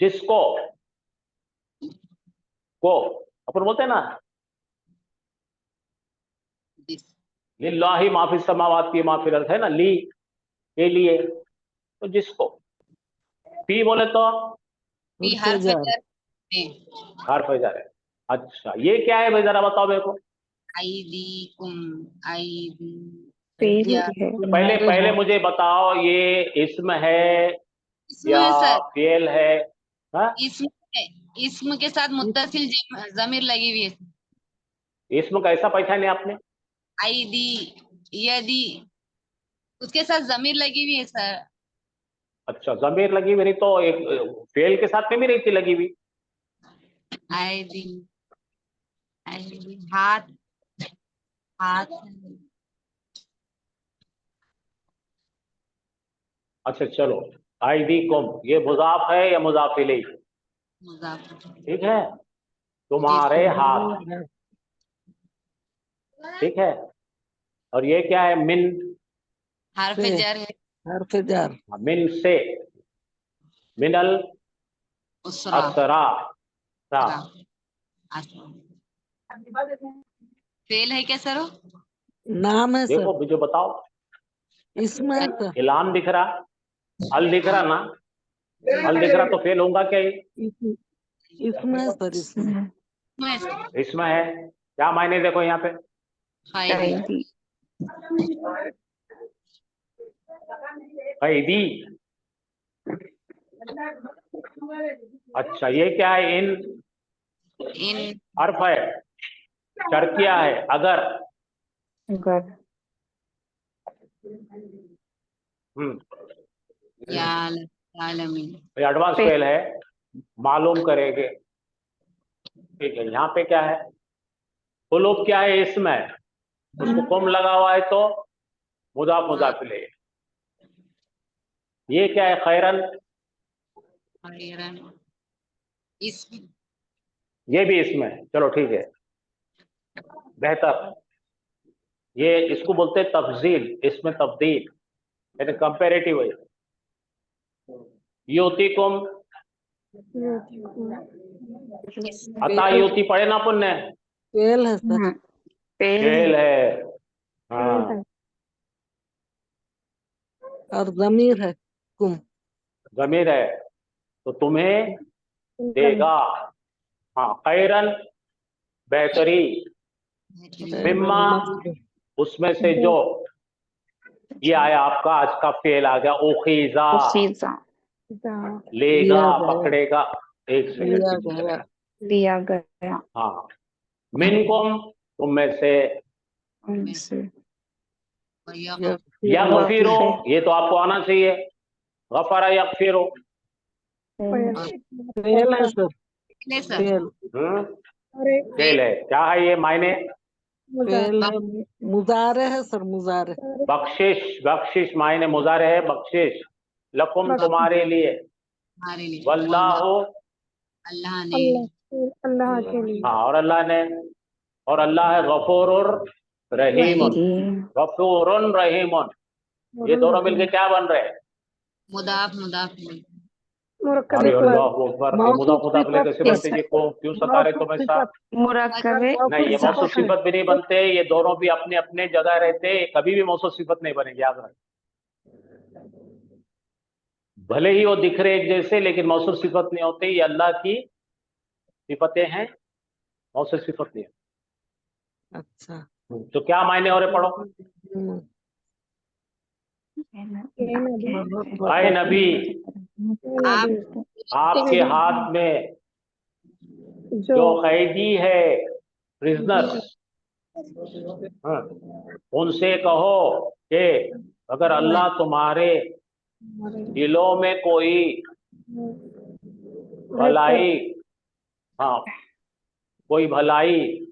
जिसको को अपन बोलते हैं ना, जिस लिल्लाहि माफी समावाती माफी अर्थ है ना, ली के लिए, तो जिसको। फी बोले तो भी हर्फ हर्फ जार। जर में हर्फ जा रहे। अच्छा, ये क्या है भाई? जरा बताओ मेरे को। आईदीकुम आईदी फेल या है। तो पहले पहले मुझे बताओ, ये इसम है इसमें या है सर, फेल है? हाँ, इसमें है, इसम के साथ मुत्तसिल जमीर लगी हुई है। इसम कैसा पहचाने आपने? आईदी यदी उसके साथ जमीर लगी हुई है सर। अच्छा, जमीर लगी हुई नहीं तो एक फेल के साथ में भी नहीं थी लगी हुई? आईदी आईदी हाथ हाथ अच्छा चलो, आईदी कुम, ये मुजाफ है या मुजाफ इलैह? मुजाफ ठीक है, तुम्हारे हाथ, ठीक है। और ये क्या है? मिन, हर्फ से जर है। हर्फ जार। मिन से, मिनल उसरा असरा, सा। फेल है क्या सर? नाम है देखो सर। मुझे बताओ, इसमें है सर। इलाम दिख रहा, अल दिख रहा ना, अल दिख रहा तो फेल होगा क्या ये? इसमें इसमें है सर, इसमें। इसमें है क्या मायने? देखो यहाँ पे, कैदी। कैदी, अच्छा, ये क्या है? इन इन हर्फ है, चर क्या है? अगर। Good. यालमीन। एडवांस फेल है, मालूम करेंगे। ठीक है, यहाँ पे क्या है? कुलूब क्या है? इसमें उसको कुम लगा हुआ है तो मुदाफ मुदाफ इलैह। ये क्या है? खैरन, खैरन इसम। ये भी इसमें है। चलो ठीक है, बेहतर। ये इसको बोलते हैं तफजील, इसमें तब्दील, यानी कंपेरेटिव है। युतिकुम, अता युति पढ़े ना अपन ने? फेल है सर। फेल है, हाँ। और जमीर है कुम। जमीर है तो तुम्हें देगा। हाँ, खैरन बेहतरी, मिम्मा उसमें से जो। ये आया आपका आज का फेल आ गया, ओखीजा, Usiza. लेगा, लिया गया। पकड़ेगा। एक लिया सेकंड। गया। दिया गया. हाँ, मिनकुम तुम में से, उनसे. यगफिरो ये तो आपको आना चाहिए, गफरा यगफिरो। फेल है सर। फेल। फेल है, क्या है ये मायने? फेल है, मुजारे है सर, मुजारे। बख्शिश, बख्शिश मायने मुजारे है, बख्शिश। लकुम तुम्हारे लिए, हमारे लिए, वल्लाहु अल्लाह ने। अल्लाह के लिए। हाँ, और अल्लाह ने, और अल्लाह है गफूरुर रहीमुन, गफूरुन रहीमुन। ये दोनों मिलके क्या बन रहे हैं? मुदाफ मुदाफ इलैह। अरे अल्लाह अकबर, ये मुदाफ मुदाफ इलैह कैसे Yes, बनते? ये को क्यों सता रहे तुम ऐसा? मुरक्कबे. नहीं, ये मौसूफ सिफत भी नहीं बनते, ये दोनों भी अपने अपने जगह रहते, कभी भी मौसूफ सिफत नहीं बनेगी, याद रखें। भले ही वो दिख रहे एक जैसे, लेकिन मौसूफ सिफत नहीं होते। ये अल्लाह की सिफतें हैं, मौसूफ सिफत नहीं है। अच्छा। तो क्या मायने हो रहे? पढ़ो। आए नबी, आप आपके हाथ में जो कैदी है, प्रिजनर्स, उनसे कहो कि अगर अल्लाह तुम्हारे दिलों में कोई भलाई, हाँ, कोई भलाई,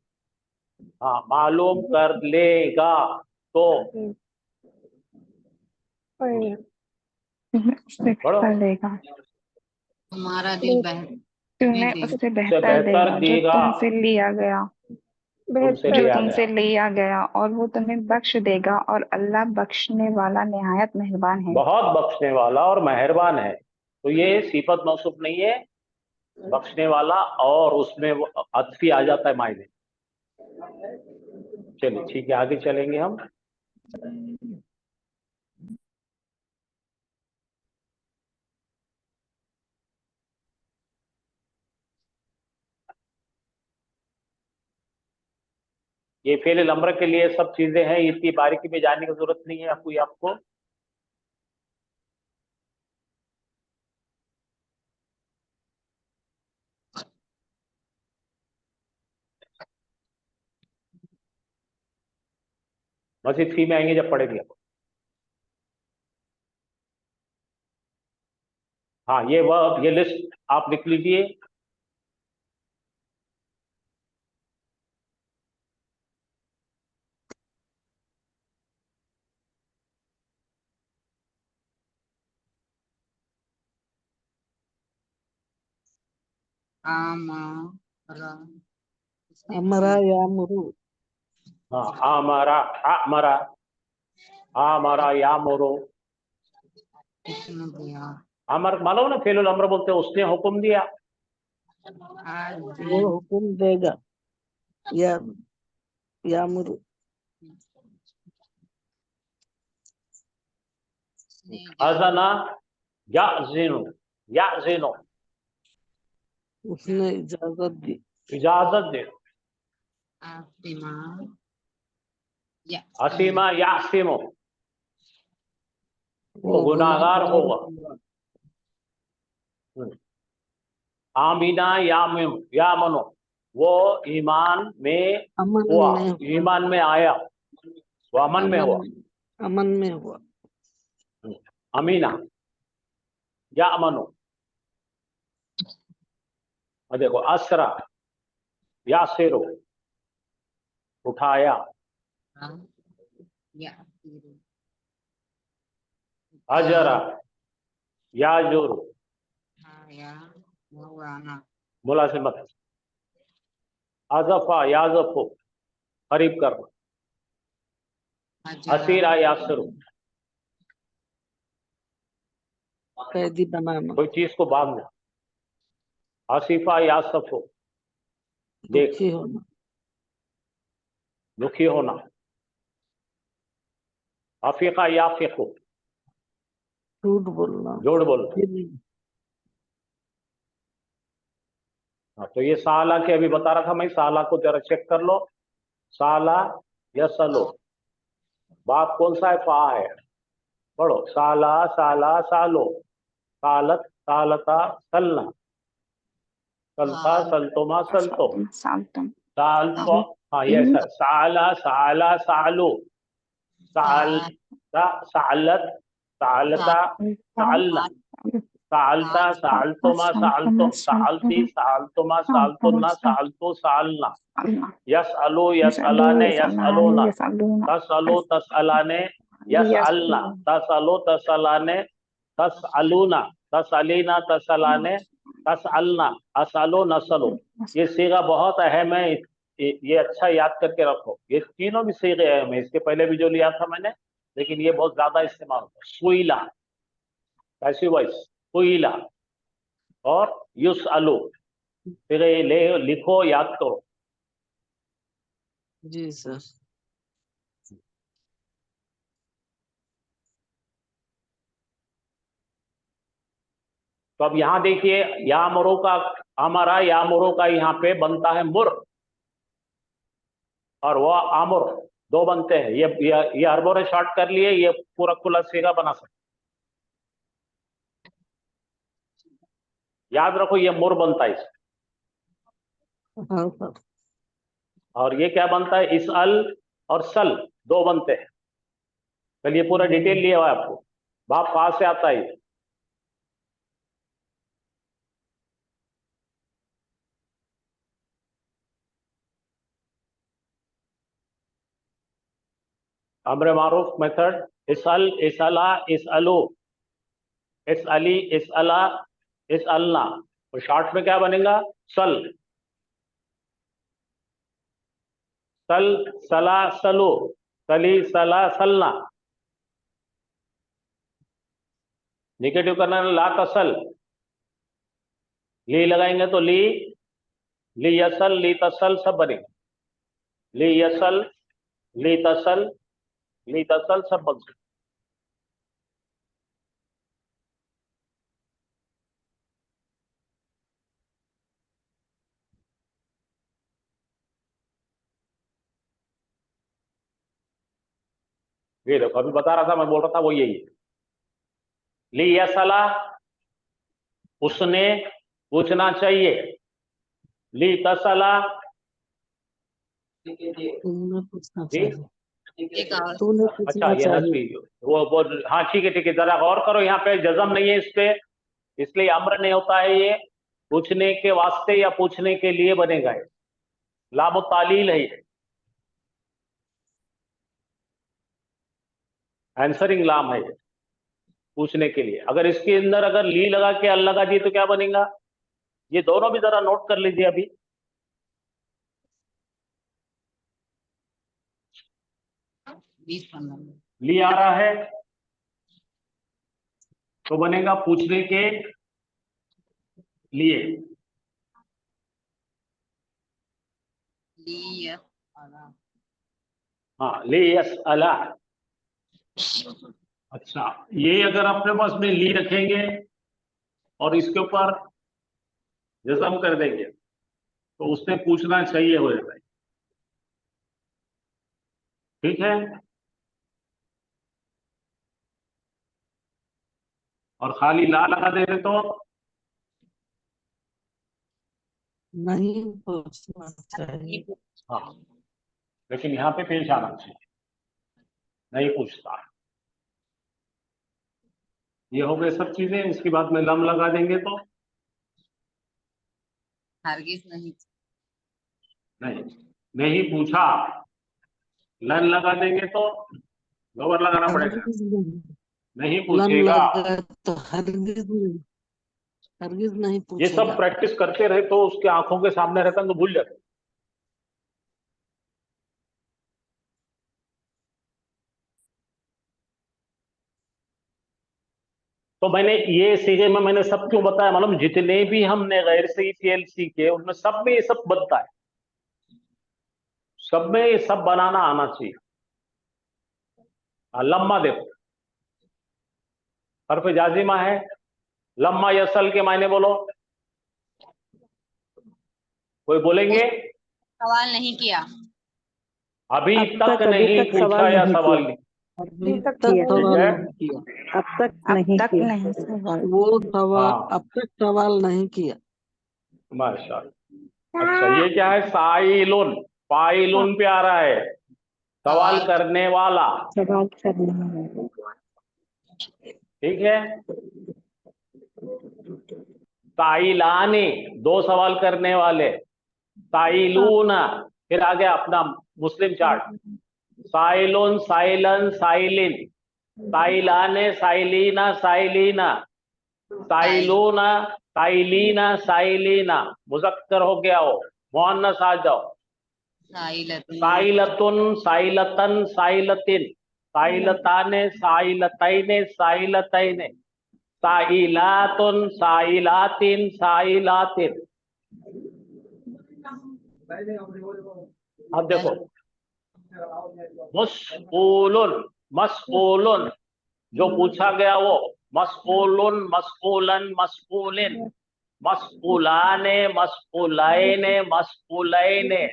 हाँ, मालूम कर लेगा तो पढ़ो। कर देगा. तुम्हारा दिल बहल तूने देगा। उससे बेहतर देगा जो देगा, तुमसे लिया गया. तुमसे जो लिया तुमसे गया। लिया गया और वो तुम्हें बख्श देगा और अल्लाह बख्शने वाला निहायत मेहरबान है. बहुत बख्शने वाला और मेहरबान है। तो ये सिफत मौसूफ नहीं है, बख्शने वाला, और उसमें वो अत्फी आ जाता है मायने। चलिए ठीक है, आगे चलेंगे हम। ये फेल अम्र के लिए सब चीजें हैं, इतनी बारीकी में जाने की जरूरत नहीं है कोई आपको। मजीद फी में आएंगे जब पढ़ेंगे। हाँ, ये लिस्ट आप लिख लीजिए। आमरा। अमरा या मुरु। हाँ, आमरा, आमरा, आमरा या मोरो। हुक्म दिया। अमर मालूम ना, फेल अम्र बोलते हैं, उसने हुक्म दिया। आज वो हुक्म देगा। या मुरु। अजना याज़िनु, याज़िनु उसने इजाजत दी। इजाजत दे। आसिमा या असीमा यासिमो, वो वो गुनाहगार होगा। आमीना या मनो, वो ईमान में अमन हुआ, में ईमान में आया, वो अमन में हुआ। अमन में हुआ। अमीना या अमनो। और देखो असरा या सिरो, उठाया। या अजरा या जुर, या मौलाना मुलाजिमत। अजफा या जफो, करीब करना। असीरा या सिरो, कैदी बनाना। कोई चीज को बांधना। आसिफा या सफो, देख, दुखी होना। दुखी होना। अफीका या फिको, झूठ बोलना। झूठ बोलना। हाँ, तो ये साला के अभी बता रहा था मैं, साला को जरा चेक कर लो। साला या सलो, बाप कौन सा है? फा है। पढ़ो, साला साला सालो, सालत सालता सलना, सलता सलतोमा सलतो, साल्तम सालतो। हाँ ये ऐसा, साला साला सालो, सालता सालत सालता सालना, सालता सालतोमा सालतो, सालती सालतोमा सालतोना, सालतो सालना। यस अलो यस अलाने यस अलोना, तस अलो तस अलाने यस अलना, तस अलो तस अलाने तस अलूना, तस अलीना तस अलाने तस अलना, असलो नसलो। ये सीगा बहुत अहम है, ये अच्छा याद करके रखो। ये तीनों भी सीगे अहम है, इसके पहले भी जो लिया था मैंने, लेकिन ये बहुत ज्यादा इस्तेमाल होता है। सुईला, पैसिव वॉइस, सुईला और युस अलो। फिर ये लिखो, याद करो। जी सर। तो अब यहां देखिए, यामुरो का, हमारा यामुरो का यहाँ पे बनता है मुर, और वो आमुर, दो बनते हैं। ये अरबों ने शॉर्ट कर लिए, ये पूरा खुला सीगा बना सकते। याद रखो, ये मुर बनता है इसमें। हाँ सर। और ये क्या बनता है? इस अल और सल, दो बनते हैं। चलिए पूरा डिटेल लिया हुआ है आपको, बाप पास से आता है। अम्र मारूफ मेथड, इस अल, इस अला, इस अलो, इस अली, इस अला, इस अलना। तो शॉर्ट में क्या बनेगा? सल, सल सला सलो, सली सला सलना। निगेटिव करना, ला तसल, ली लगाएंगे तो ली, ली यसल, ली तसल सब बनेगा। ली यसल, ली तसल, ली तसल सब बन सकते। ये देखो, अभी बता रहा था, मैं बोल रहा था वो यही है। ली यसला, उसने पूछना चाहिए। ली तसला, तूने पूछना जी, चाहिए। एक और तूने अच्छा पूछना ये चाहिए। नस्बी, वो हाँ ठीक है ठीक है, जरा गौर करो, यहाँ पे जज्म नहीं है इस पे, इसलिए अम्र नहीं होता है। ये पूछने के वास्ते या पूछने के लिए बनेगा, ये लामो तालील है, ये आंसरिंग लाम है, ये पूछने के लिए। अगर इसके अंदर अगर ली लगा के अल लगा दिए तो क्या बनेगा? ये दोनों भी जरा नोट कर लीजिए अभी। 20-15 ली आ रहा है तो बनेगा पूछने के लिए। लिए हाँ, ले यस अला। अच्छा, ये अगर अपने पास में ली रखेंगे और इसके ऊपर जज्म कर देंगे तो उसने पूछना चाहिए हो जाता है। ठीक है, और खाली ला लगा दे रहे तो नहीं पूछना चाहिए। हाँ, लेकिन यहाँ पे पेश आना चाहिए, नहीं पूछता। ये हो गए सब चीजें। इसके बाद में लम लगा देंगे तो हरगिज नहीं। नहीं, नहीं पूछा। लन लगा देंगे तो गबर लगाना पड़ेगा। हरगिज नहीं। नहीं लन पूछेगा। लगा तो हरगिज नहीं ये सब पूछेगा। प्रैक्टिस करते रहे तो उसके आंखों के सामने रहता तो भूल जाते। तो मैंने ये सीखे में मैंने सब क्यों बताया, मालूम, जितने भी हमने गैर सही फेल सीखे उनमें सब में ये सब बनता है, सब में ये सब बनाना आना चाहिए। लम्मा देखो, हर्फ जाजिमा है। लम्मा यसल के मायने बोलो, कोई बोलेंगे? सवाल नहीं किया। अभी अब तक अभी नहीं तक पूछा सवाल या नहीं सवाल किया। नहीं। अभी अभी तक तक किया ठीक सवाल है। नहीं किया। अब तक अब नहीं तक किया। नहीं सवाल। वो सवाल हाँ, अब तक सवाल नहीं किया। माशाअल्लाह। अच्छा, ये क्या है? साइलुन, फाइलुन पे आ रहा है, सवाल करने वाला। सवाल करना है। ठीक है। साइलाने, दो सवाल करने वाले। साइलूना, फिर आ गया अपना मुस्लिम चार्ट। साइलुन, साइलन, साइलिन, साइलाने, साइलीना, साइलीना, साइलूना, साइलीना, साइलीना। मुजक्कर हो गया हो, मुअन्नस आ जाओ। साइलतुन, साइलतन, साइलतिन, साइलताने, साइलतैने, साइलतैने, साइलातुन, साइलातिन, साइलातिन। अब देखो, मस्ऊलुन, मस्ऊलुन, जो पूछा गया वो। मस्ऊलुन, मस्ऊलन, मस्ऊलिन, मस्ऊलाने, मस्ऊलैने, मस्ऊलैने,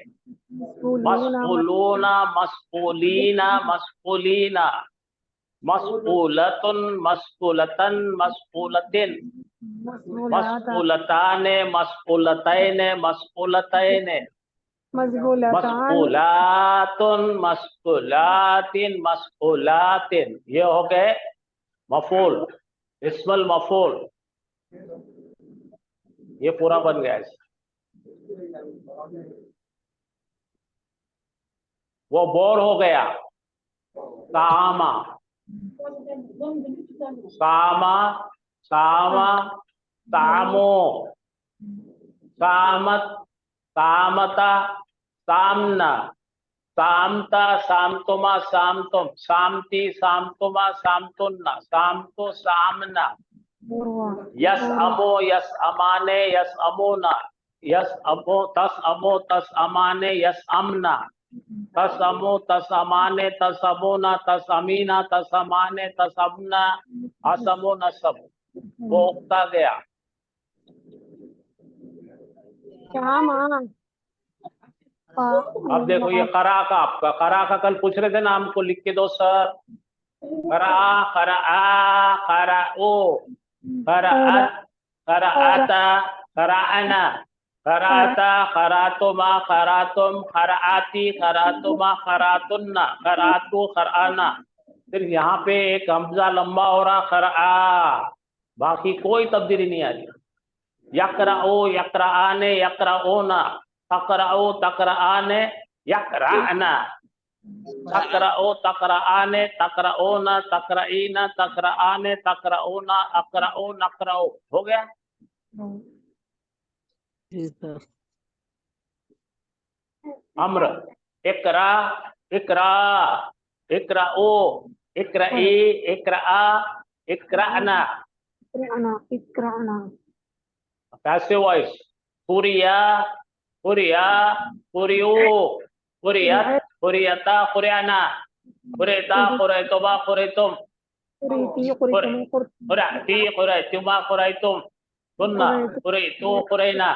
मस्ऊलूना, मस्ऊलीना, मस्ऊलीना, मस्ऊलतुन, मस्ऊलतन, मस्ऊलतिन, मस्ऊलताने, मस्ऊलतैने, मस्ऊलतैने, मशगूलतान, मस्ऊलातुन, मस्ऊलातिन, मस्ऊलातिन। ये हो गए मफूल, इस्मुल मफूल। ये पूरा बन गया है। वो बोर हो गया। सामा, सामा, सामा, सामो, सामत, सामता, सामना, सामता, सामतुमा, सामतुम, सामती, सामतुमा, सामतुन्ना, सामतो, सामना। यस अमो, यस अमाने, यस अमोना, यस अमो, तस अमो, तस अमाने, यस अमना, तस अमो, तस अमाने, तस अमोना, तस अमीना, तस अमाने, तस अमना, असमो नसब। वो उगता गया। क्या माँ? अब देखो ये करा का, आपका करा का कल पूछ रहे थे ना, हमको लिख के दो सर। करा, करा, करा ओ, कराअत, कराअता, कराअना, कराता, करातुमा, करातुम, कराती, करातुमा, करातुन्ना, करातु, कराना। सिर्फ यहाँ पे एक हमजा लंबा हो रहा, करा, बाकी कोई तब्दीली नहीं आ रही। यकराओ, यकराआने, यकराओना, तकराओ, तकराआने, यकराना, तकराओ, तकराआने, तकराओना, तकराईना, तकराआने, तकराओना, अकराओ, नकराओ। हो गया। जी सर। अम्र, इकरा, इकरा, इकराओ, इकराई, इकरा, इकराना। इकराना, पैसिव वॉइस। कुरिया, कुरिया, कुरियो, कुरियत, कुरियता, कुरियाना, कुरेता, कुरेतुमा, कुरेतुम, कुरीती, कुरीतुम, कुरअती, कुरैतुमा, कुरैतुम, कुन्ना, कुरैतु, कुरैना।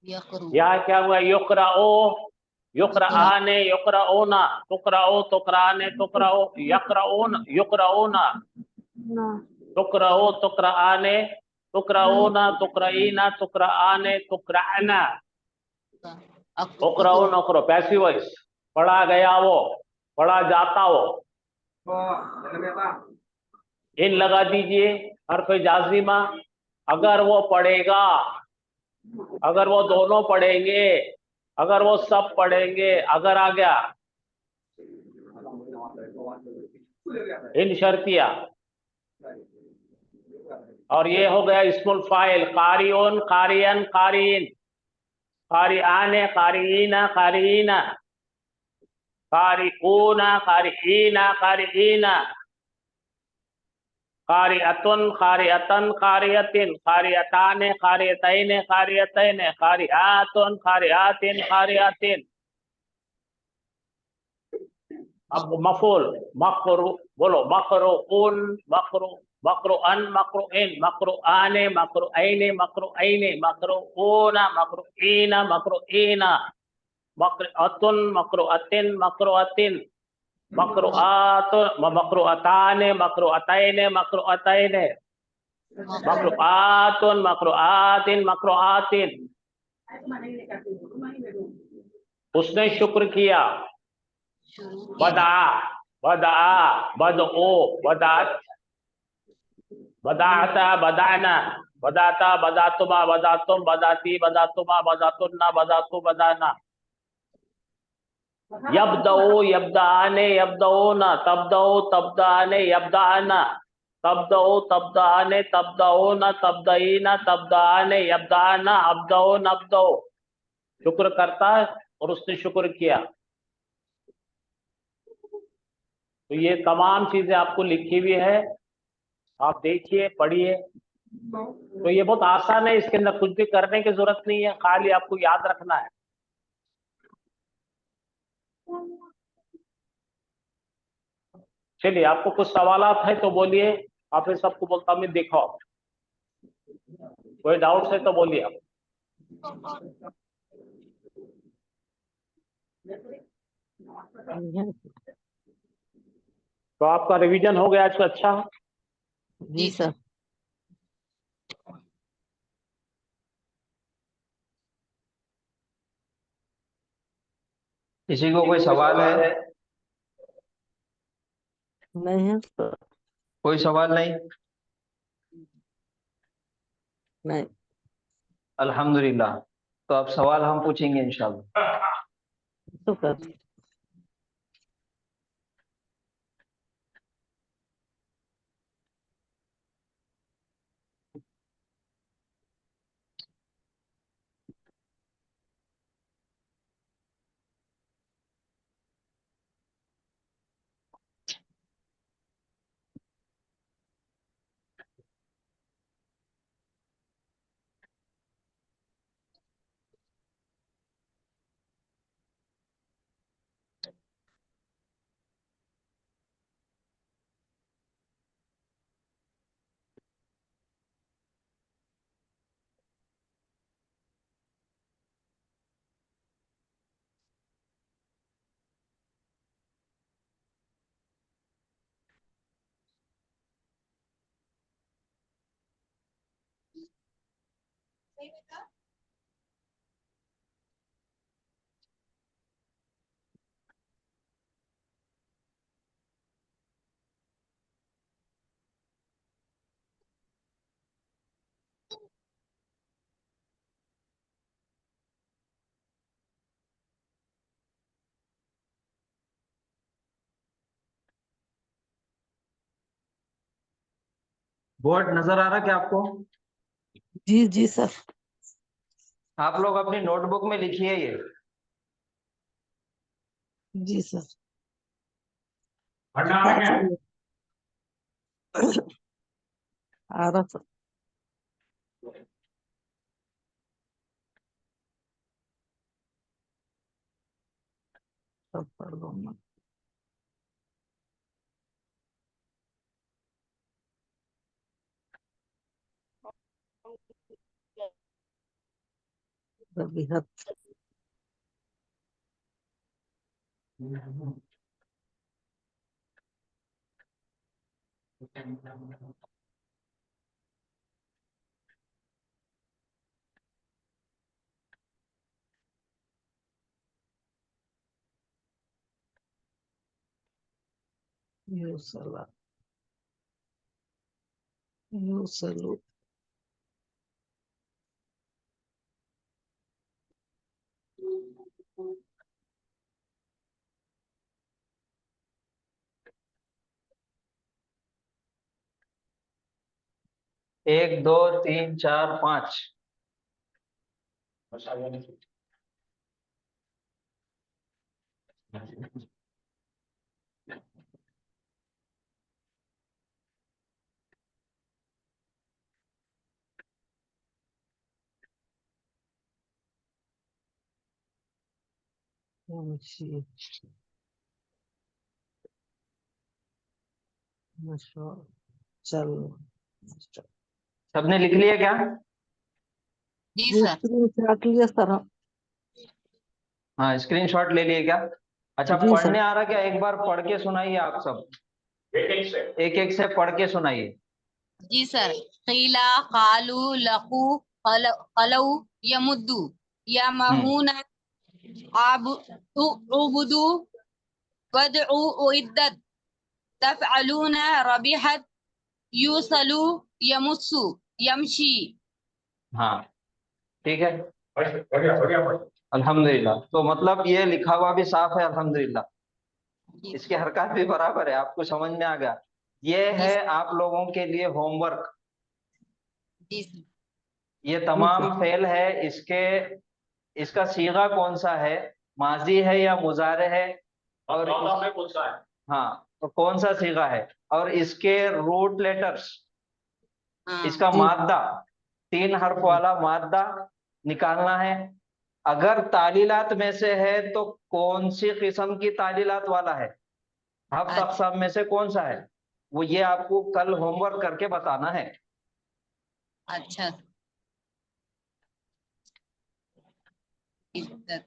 यहाँ क्या हुआ? युकराओ, युकराआने, युकराओना, तुकराओ, तुकराने, तुकराओ, यकराओन, युकराओना, तुकराओ, तुकराआने, तुकराऊना, तुकराईना, तुकराआने, तुकराना, उकराउन, उकरो, पैसिव वॉइस। पढ़ा गया वो, पढ़ा जाता वो। इन लगा दीजिए हर्फ जाजिमा। अगर वो पढ़ेगा, अगर वो दोनों पढ़ेंगे, अगर वो सब पढ़ेंगे, अगर आ गया इन शर्तिया। और ये हो गया इस्मुल फाइल, कारियन, कारियन, कारीन, कारिआने, कारीना, कारीना, कारिऊना, कारीना, कारीना, कारिअतुन, कारिअतन, कारियतिन, कारियताने, कारियतैने, कारियतैने, कारिआतुन, कारिआतिन, कारियतिन। अब मफूल, मकरू, बोलो मकरूउन, मकरू, मकरूअन, मकरूइन, मकरूआने, मकरूऐने, मकरूऐने, मकरूऊना, मकरूईना, मकरूईना, मकरूअतुन, मकरूअतिन, मकरूअतिन, मकरूआतुन, मकरूअताने, मकरूअतैने, मकरूअतैने, मकरूआतुन, मकरूआतिन, मकरूआतिन। उसने शुक्र किया। बदा, बदा, बदओ, बदात, बदाता, बदाना, बदाता, बदातुमा, बदातुम, बदाती, बदातुमा, बदातुन्ना, बदातु, बदाना। यब्दओ, यब्दाने, यब्दओना, तब्दओ, तब्दाने, यब्दाना, तब्दओ, तब्दाने, तब्दओना, तब्दईना, तब्दाने, यब्दाना, अब्दओ, नब्दओ। शुक्र करता है और उसने शुक्र किया। तो ये तमाम चीजें आपको लिखी हुई है, आप देखिए, पढ़िए। तो ये बहुत आसान है, इसके अंदर कुछ भी करने की जरूरत नहीं है, खाली आपको याद रखना है। चलिए, आपको कुछ सवालात है तो बोलिए, आप फिर सबको बोलता हूं मैं, देखो कोई डाउट है तो बोलिए आप। तो आपका रिवीजन हो गया आज का? अच्छा, जी सर। किसी को कोई सवाल है? नहीं है सर। कोई सवाल नहीं? नहीं। अल्हम्दुलिल्लाह। तो अब सवाल हम पूछेंगे इंशाल्लाह। तो कर। बोर्ड नजर आ रहा क्या आपको? जी जी सर। आप लोग अपनी नोटबुक में लिखिए ये। जी सर। आ रहा सर। सब पढ़ लो मैं। रबीहत। युसला युसलु एक दो तीन चार पाँच। यमशी मशो चल सबने लिख लिया क्या? जी जी सर। स्क्रीनशॉट लिया सर। हाँ, स्क्रीनशॉट ले लिए क्या? अच्छा, जी पढ़ने सर। आ रहा क्या? एक बार पढ़ के सुनाइए आप सब, एक एक से पढ़ के सुनाइए। जी सर। कीला कालू लकू कलऊ यमुद्दू यमहून उबुदू वदउ उइद्दत तफअलून रबिहत यूसलू यमुस्सु यमशी। हाँ, ठीक है, अल्हम्दुलिल्लाह। तो मतलब ये लिखा हुआ भी साफ है, अल्हम्दुलिल्लाह। जी इसकी हरकत भी बराबर है, आपको समझ में आ गया। ये है आप लोगों के लिए होमवर्क। जी सर। ये तमाम फेल है, इसका सीगा कौन सा है, माजी है या मुजारे है, और कौन सा है? हाँ, तो कौन सा सीगा है, और इसके रूट लेटर्स, हाँ इसका जी मादा, 3 हर्फ वाला मादा निकालना है। अगर तालीलात में से है तो कौन सी किस्म की तालीलात वाला है, हफ्त अच्छा अक़साम में से कौन सा है, वो ये आपको कल होमवर्क करके बताना है। अच्छा। इज्जत।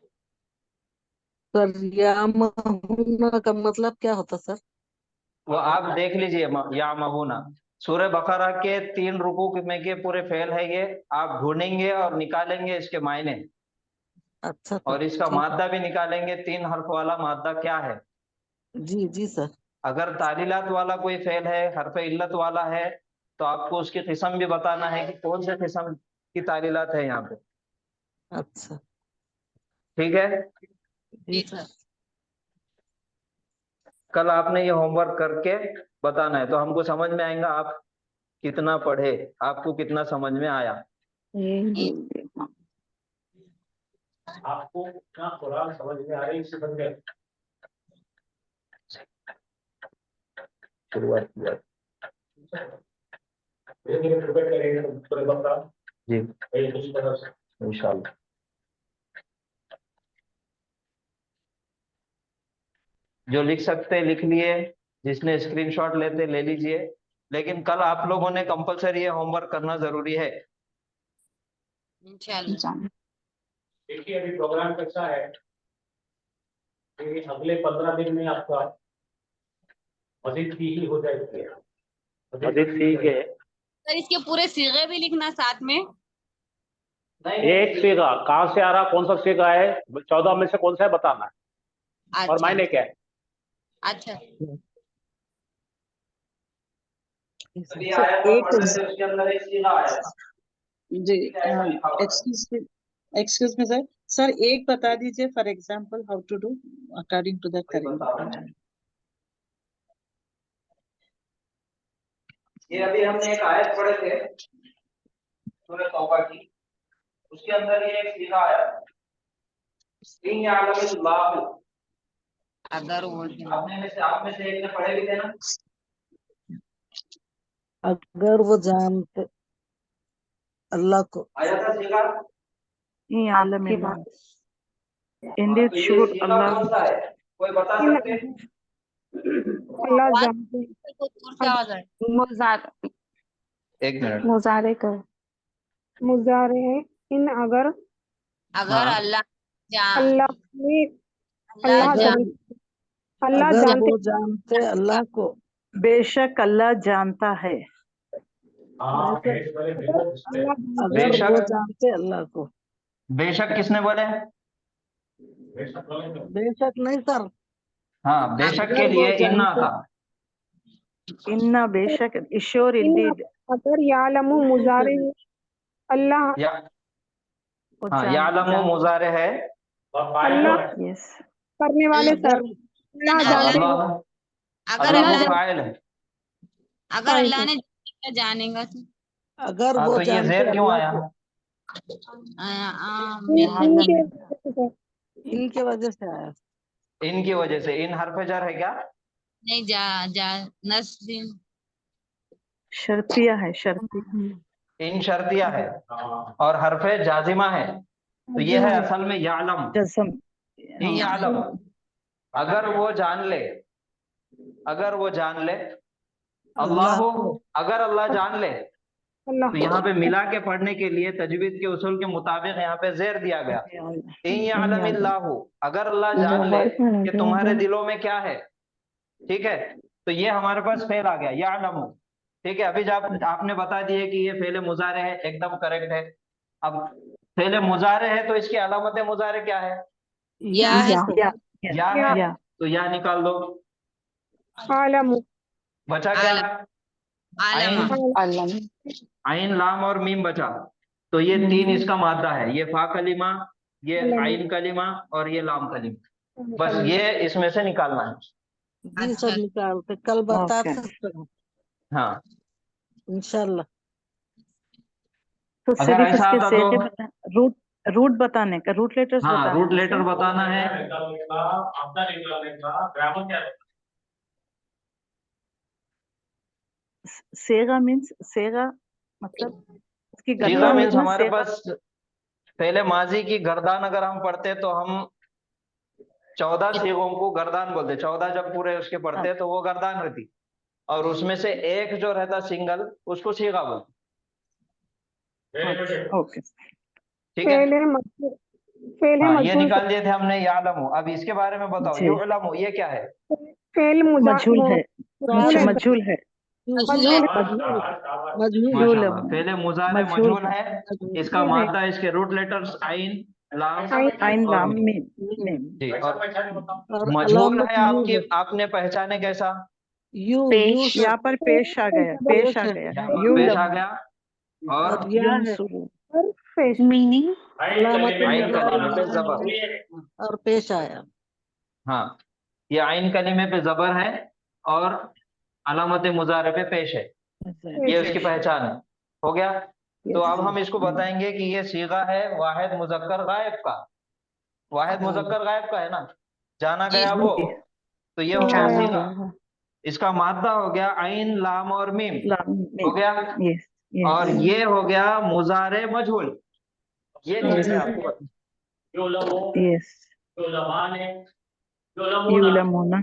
सर यामहुना का मतलब क्या होता सर? वो आप देख लीजिए, या मबूना सूरह बकरा के 3 रुकू में के पूरे फेल है ये, आप ढूंढेंगे और निकालेंगे इसके मायने, अच्छा सर और इसका ठीक मादा भी निकालेंगे, 3 हर्फ वाला मादा क्या है। है। जी सर। अगर तालीलात वाला कोई फेल है, हरफ इल्लत वाला है, तो आपको उसकी किस्म भी बताना है कि कौन से किस्म की तालीलात है यहाँ पे। अच्छा ठीक है, जी जी सर। सर। कल आपने ये होमवर्क करके बताना है, तो हमको समझ में आएगा आप कितना पढ़े, आपको कितना समझ में आया। जी आपको क्या कुरान समझ में आ रही है, इससे बन गए शुरुआत किया। धीरे धीरे प्रिपेयर करेंगे तो पूरे बता जी दूसरी तरफ से। इंशाल्लाह। जो लिख सकते लिख लिए, जिसने स्क्रीनशॉट लेते ले लीजिए, लेकिन कल आप लोगों ने कंपलसरी ये होमवर्क करना जरूरी है। इंशाल्लाह। देखिए अभी प्रोग्राम कैसा है कि अगले 15 दिन में आपका मजीद फी ही हो जाएगी, मजीद फी के सर इसके पूरे सीगे भी लिखना साथ में। एक सीगा कहाँ से आ रहा, कौन सा सीगा है, 14 में से कौन सा है बताना है, और अच्छा मायने क्या है। अच्छा। अभी सर आयत पर एक पढ़ रहे थे, उसके अंदर एक सीगा आया था, जी ऐसा लिखा हुआ था। Excuse me sir. सर एक बता दीजिए for example how to do according to that वही बता रहा करेंगे। हूं। ये अभी हमने एक आयत पढ़े थे सूरह तौबा की, उसके अंदर ये एक सीगा आया था, इन यालमिल्लाहु। अगर वो आप में से एक ने पढ़े भी थे ना। अगर वो जानते अल्लाह को। आया था सीगा। आलम की बात Indeed, तो ये sure सीगा Allah कौन सा है, कोई बता इन सकते हैं? अल्लाह आवाज जानते को दूर से आवाज है। मुजार एक मिनट। मुजारे कर मुजारे है इन अगर अगर हाँ, अल्लाह जान अल्लाह ने अल्लाह अल्लाह जान अगर जानते अल्लाह अगर जानते वो जानते अल्लाह को। बेशक अल्लाह जानता है। हाँ बेशक एक पहले अगर देखो इसमें अल्लाह जानते अगर वो बेशक, जानते अल्लाह को। बेशक किसने बोले? बेशक वाले में बेशक नहीं सर। हाँ, बेशक के अगर वो लिए इन्ना जानते था। इन्ना बेशक इश्योर इन इंडीड अगर यालमु मुजारे अल्लाह या हाँ, यालमु मुजारे है, अल्लाह यस करने वाले सर अल्लाह और जानते अल्लाह हैं अगर अल्लाह अल्लाह ने फाइल है। अगर अल्लाह ने जानेगा तो अगर हाँ, वो तो ये जानते जेर क्यों अल्लाह आया? को इनके वजह से इनके वजह से आया इनकी वजह से। इन हरफ जार है क्या? नहीं जा जा नस्बिन शर्तिया है शर्तिया इन शर्तिया है और हरफे जाजिमा है, तो ये है असल में यालम। जसम इन यालम, अगर वो जान ले, अगर वो जान ले, अल्लाह, अगर अल्लाह जान ले, अल्लाह तो यहाँ पे मिला के पढ़ने के लिए तजवीद के उसूल के मुताबिक यहाँ पे जेर दिया गया। इन यालमिल्लाहु, अगर अल्लाह जान ले कि तुम्हारे दिलों में क्या है, ठीक है, तो ये हमारे पास फेल आ गया यालमु। ठीक है, अभी जब आपने बता दिए कि ये फेले मुजारे है, एकदम करेक्ट है। अब फेले मुजारे है तो इसकी अलामत मुजारे क्या है? या है या है, तो या निकाल दो। आलमु बचा क्या? आलम आइन, आइन लाम और मीम बचा, तो ये तीन इसका मादा है, ये फा कलिमा, ये आइन कलिमा और ये लाम कलिमा। बस ये इसमें से निकालना है। जी सर निकालते कल बता सकते हैं हाँ, इंशाल्लाह। तो अगर सिर्फ ऐसा इसके आता सेटे तो बता रूट रूट बताने का रूट लेटर्स हाँ, बताने रूट का लेटर बताना है। सेगा मीन्स सेगा मतलब उसकी सीगा गर्दान मीन्स लिखना हमारे सेगा पास पहले माजी की गर्दान अगर हम पढ़ते तो हम 14 सीगों को गर्दान बोलते, 14 जब पूरे उसके पढ़ते तो वो गर्दान रहती, और उसमें से एक जो रहता सिंगल उसको सीगा बोलते। ओके ठीक है, फेले मजहूर फेले हाँ, ये मजहूर निकाल दिए थे हमने यालमु। अब इसके बारे में बताओ, जी। युलमु ये क्या है? फेल मजहूल है मजहूल है मजहूल है माशाल्लाह, पहले मुजारे मजहूल है, इसका मजहूल है। मादा इसके रूट लेटर्स आइन लाम आइन और लाम मीम। मीम जी, और और मजहूल अलामत है आपकी, आपने पहचाने कैसा? यू यहाँ पर पेश आ गया यहाँ पर यू पेश लम आ गया, और और युनसुरु पेश मीनिंग अलामत आइन कलीमे पे जबर। और पेश आया हाँ, ये आइन कलीमे पे जबर है और अलामत मुजारे पे पेश है, ये उसकी पहचान है। हो गया। तो अब हम इसको बताएंगे कि ये सीगा है वाहिद मुजक्कर गायब का। वाहिद मुजक्कर गायब का है ना, जाना गया वो, तो ये हो गया हाँ। सीगा। इसका मादा हो गया आइन लाम और मीम, हो गया। और ये हो गया मुजारे मजहूल। ये चीजें आपको बताएं। यस युलमुना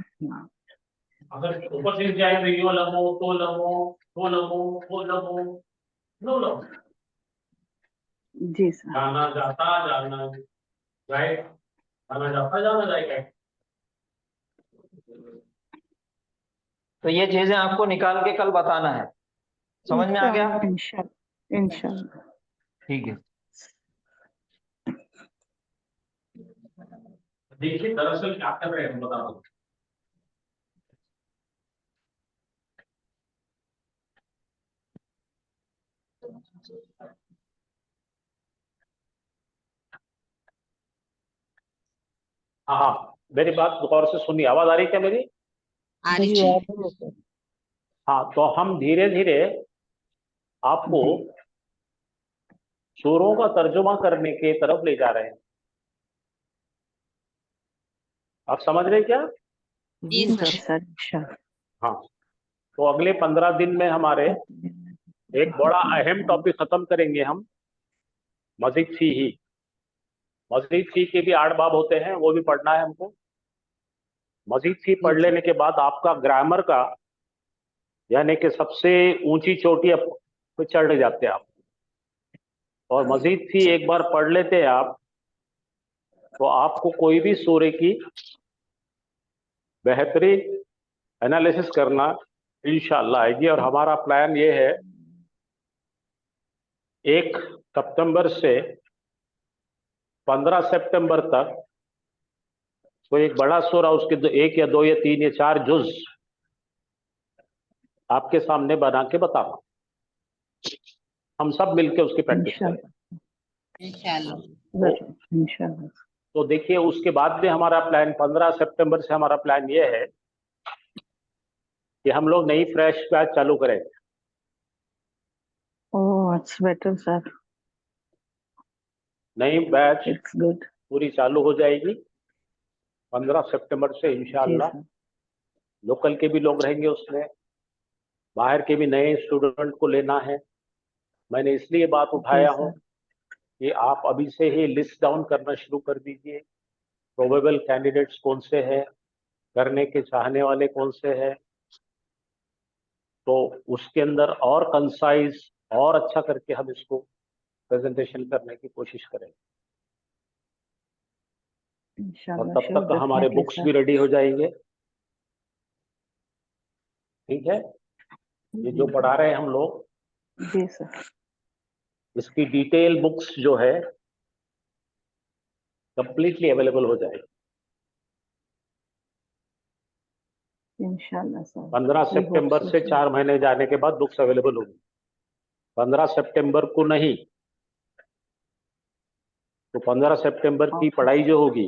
अगर ऊपर से जाए तो यो लमो तो लमो तो लमो तो लमो नो लमो, जी सर जाना जाता जाना जाए, जाना जाता जाना जाएगा। तो ये चीजें आपको निकाल के कल बताना है। समझ में आ गया? इंशाल्लाह ठीक है। देखिए दरअसल क्या कर रहे हैं हम बता दो। हाँ हाँ, मेरी बात गौर से सुनिए, आवाज आ रही है क्या मेरी? आ रही है। हाँ, तो हम धीरे धीरे आपको सूरों का तर्जुमा करने के तरफ ले जा रहे हैं। आप समझ रहे हैं क्या? जी सर इंशाल्लाह हाँ, तो अगले 15 दिन में हमारे एक बड़ा अहम टॉपिक खत्म करेंगे हम, मजीद सी ही। मजीद सी के भी 8 बाब होते हैं, वो भी पढ़ना है हमको। मजीद सी पढ़ लेने के बाद आपका ग्रामर का यानी कि सबसे ऊंची चोटी पे चढ़ जाते हैं आप। और मजीद सी एक बार पढ़ लेते हैं आप, तो आपको कोई भी सूरे की बेहतरीन एनालिसिस करना इंशाअल्लाह आएगी। और हमारा प्लान ये है 1 सितंबर से 15 सितंबर तक कोई एक बड़ा सूरा, उसके 1 या 2 या 3 या 4 जुज आपके सामने बना के बताना, हम सब मिलके उसकी प्रैक्टिस करें। इंशाल्लाह। जरूर इंशाल्लाह। तो देखिए उसके बाद में हमारा प्लान 15 सितंबर से हमारा प्लान ये है कि हम लोग नई फ्रेश बैच चालू करें। ओह इट्स बेटर सर, नई बैच इट्स गुड। पूरी चालू हो जाएगी 15 सितंबर से जी इंशाअल्लाह। सर। लोकल के भी लोग रहेंगे उसमें, बाहर के भी नए स्टूडेंट को लेना है। मैंने इसलिए बात उठाया जी हूँ सर। कि आप अभी से ही लिस्ट डाउन करना शुरू कर दीजिए, प्रोबेबल कैंडिडेट्स कौन से हैं, करने के चाहने वाले कौन से हैं, तो उसके अंदर और कंसाइज और अच्छा करके हम इसको प्रेजेंटेशन करने की कोशिश करें। और इंशाल्लाह तब श्योर, तक हमारे डेफिनेटली बुक्स सर। भी रेडी हो जाएंगे। ठीक है, ये जो पढ़ा रहे हैं हम लोग, जी सर। इसकी डिटेल बुक्स जो है कंप्लीटली अवेलेबल हो जाएगी। इंशाल्लाह sir. 15 We hope September so, से sir. 4 महीने जाने के बाद बुक्स अवेलेबल होगी। 15 सितंबर को नहीं, तो 15 सितंबर की Okay. पढ़ाई जो होगी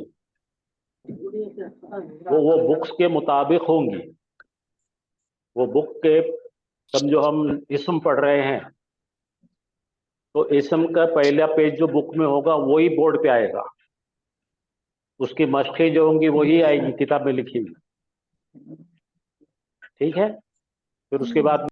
वो बुक्स के मुताबिक होंगी। वो बुक के, समझो हम इसम पढ़ रहे हैं तो इसम का पहला पेज जो बुक में होगा वही बोर्ड पे आएगा, उसकी मशक़ें जो होंगी वही आएगी किताब में लिखी हुई। ठीक है, फिर उसके बाद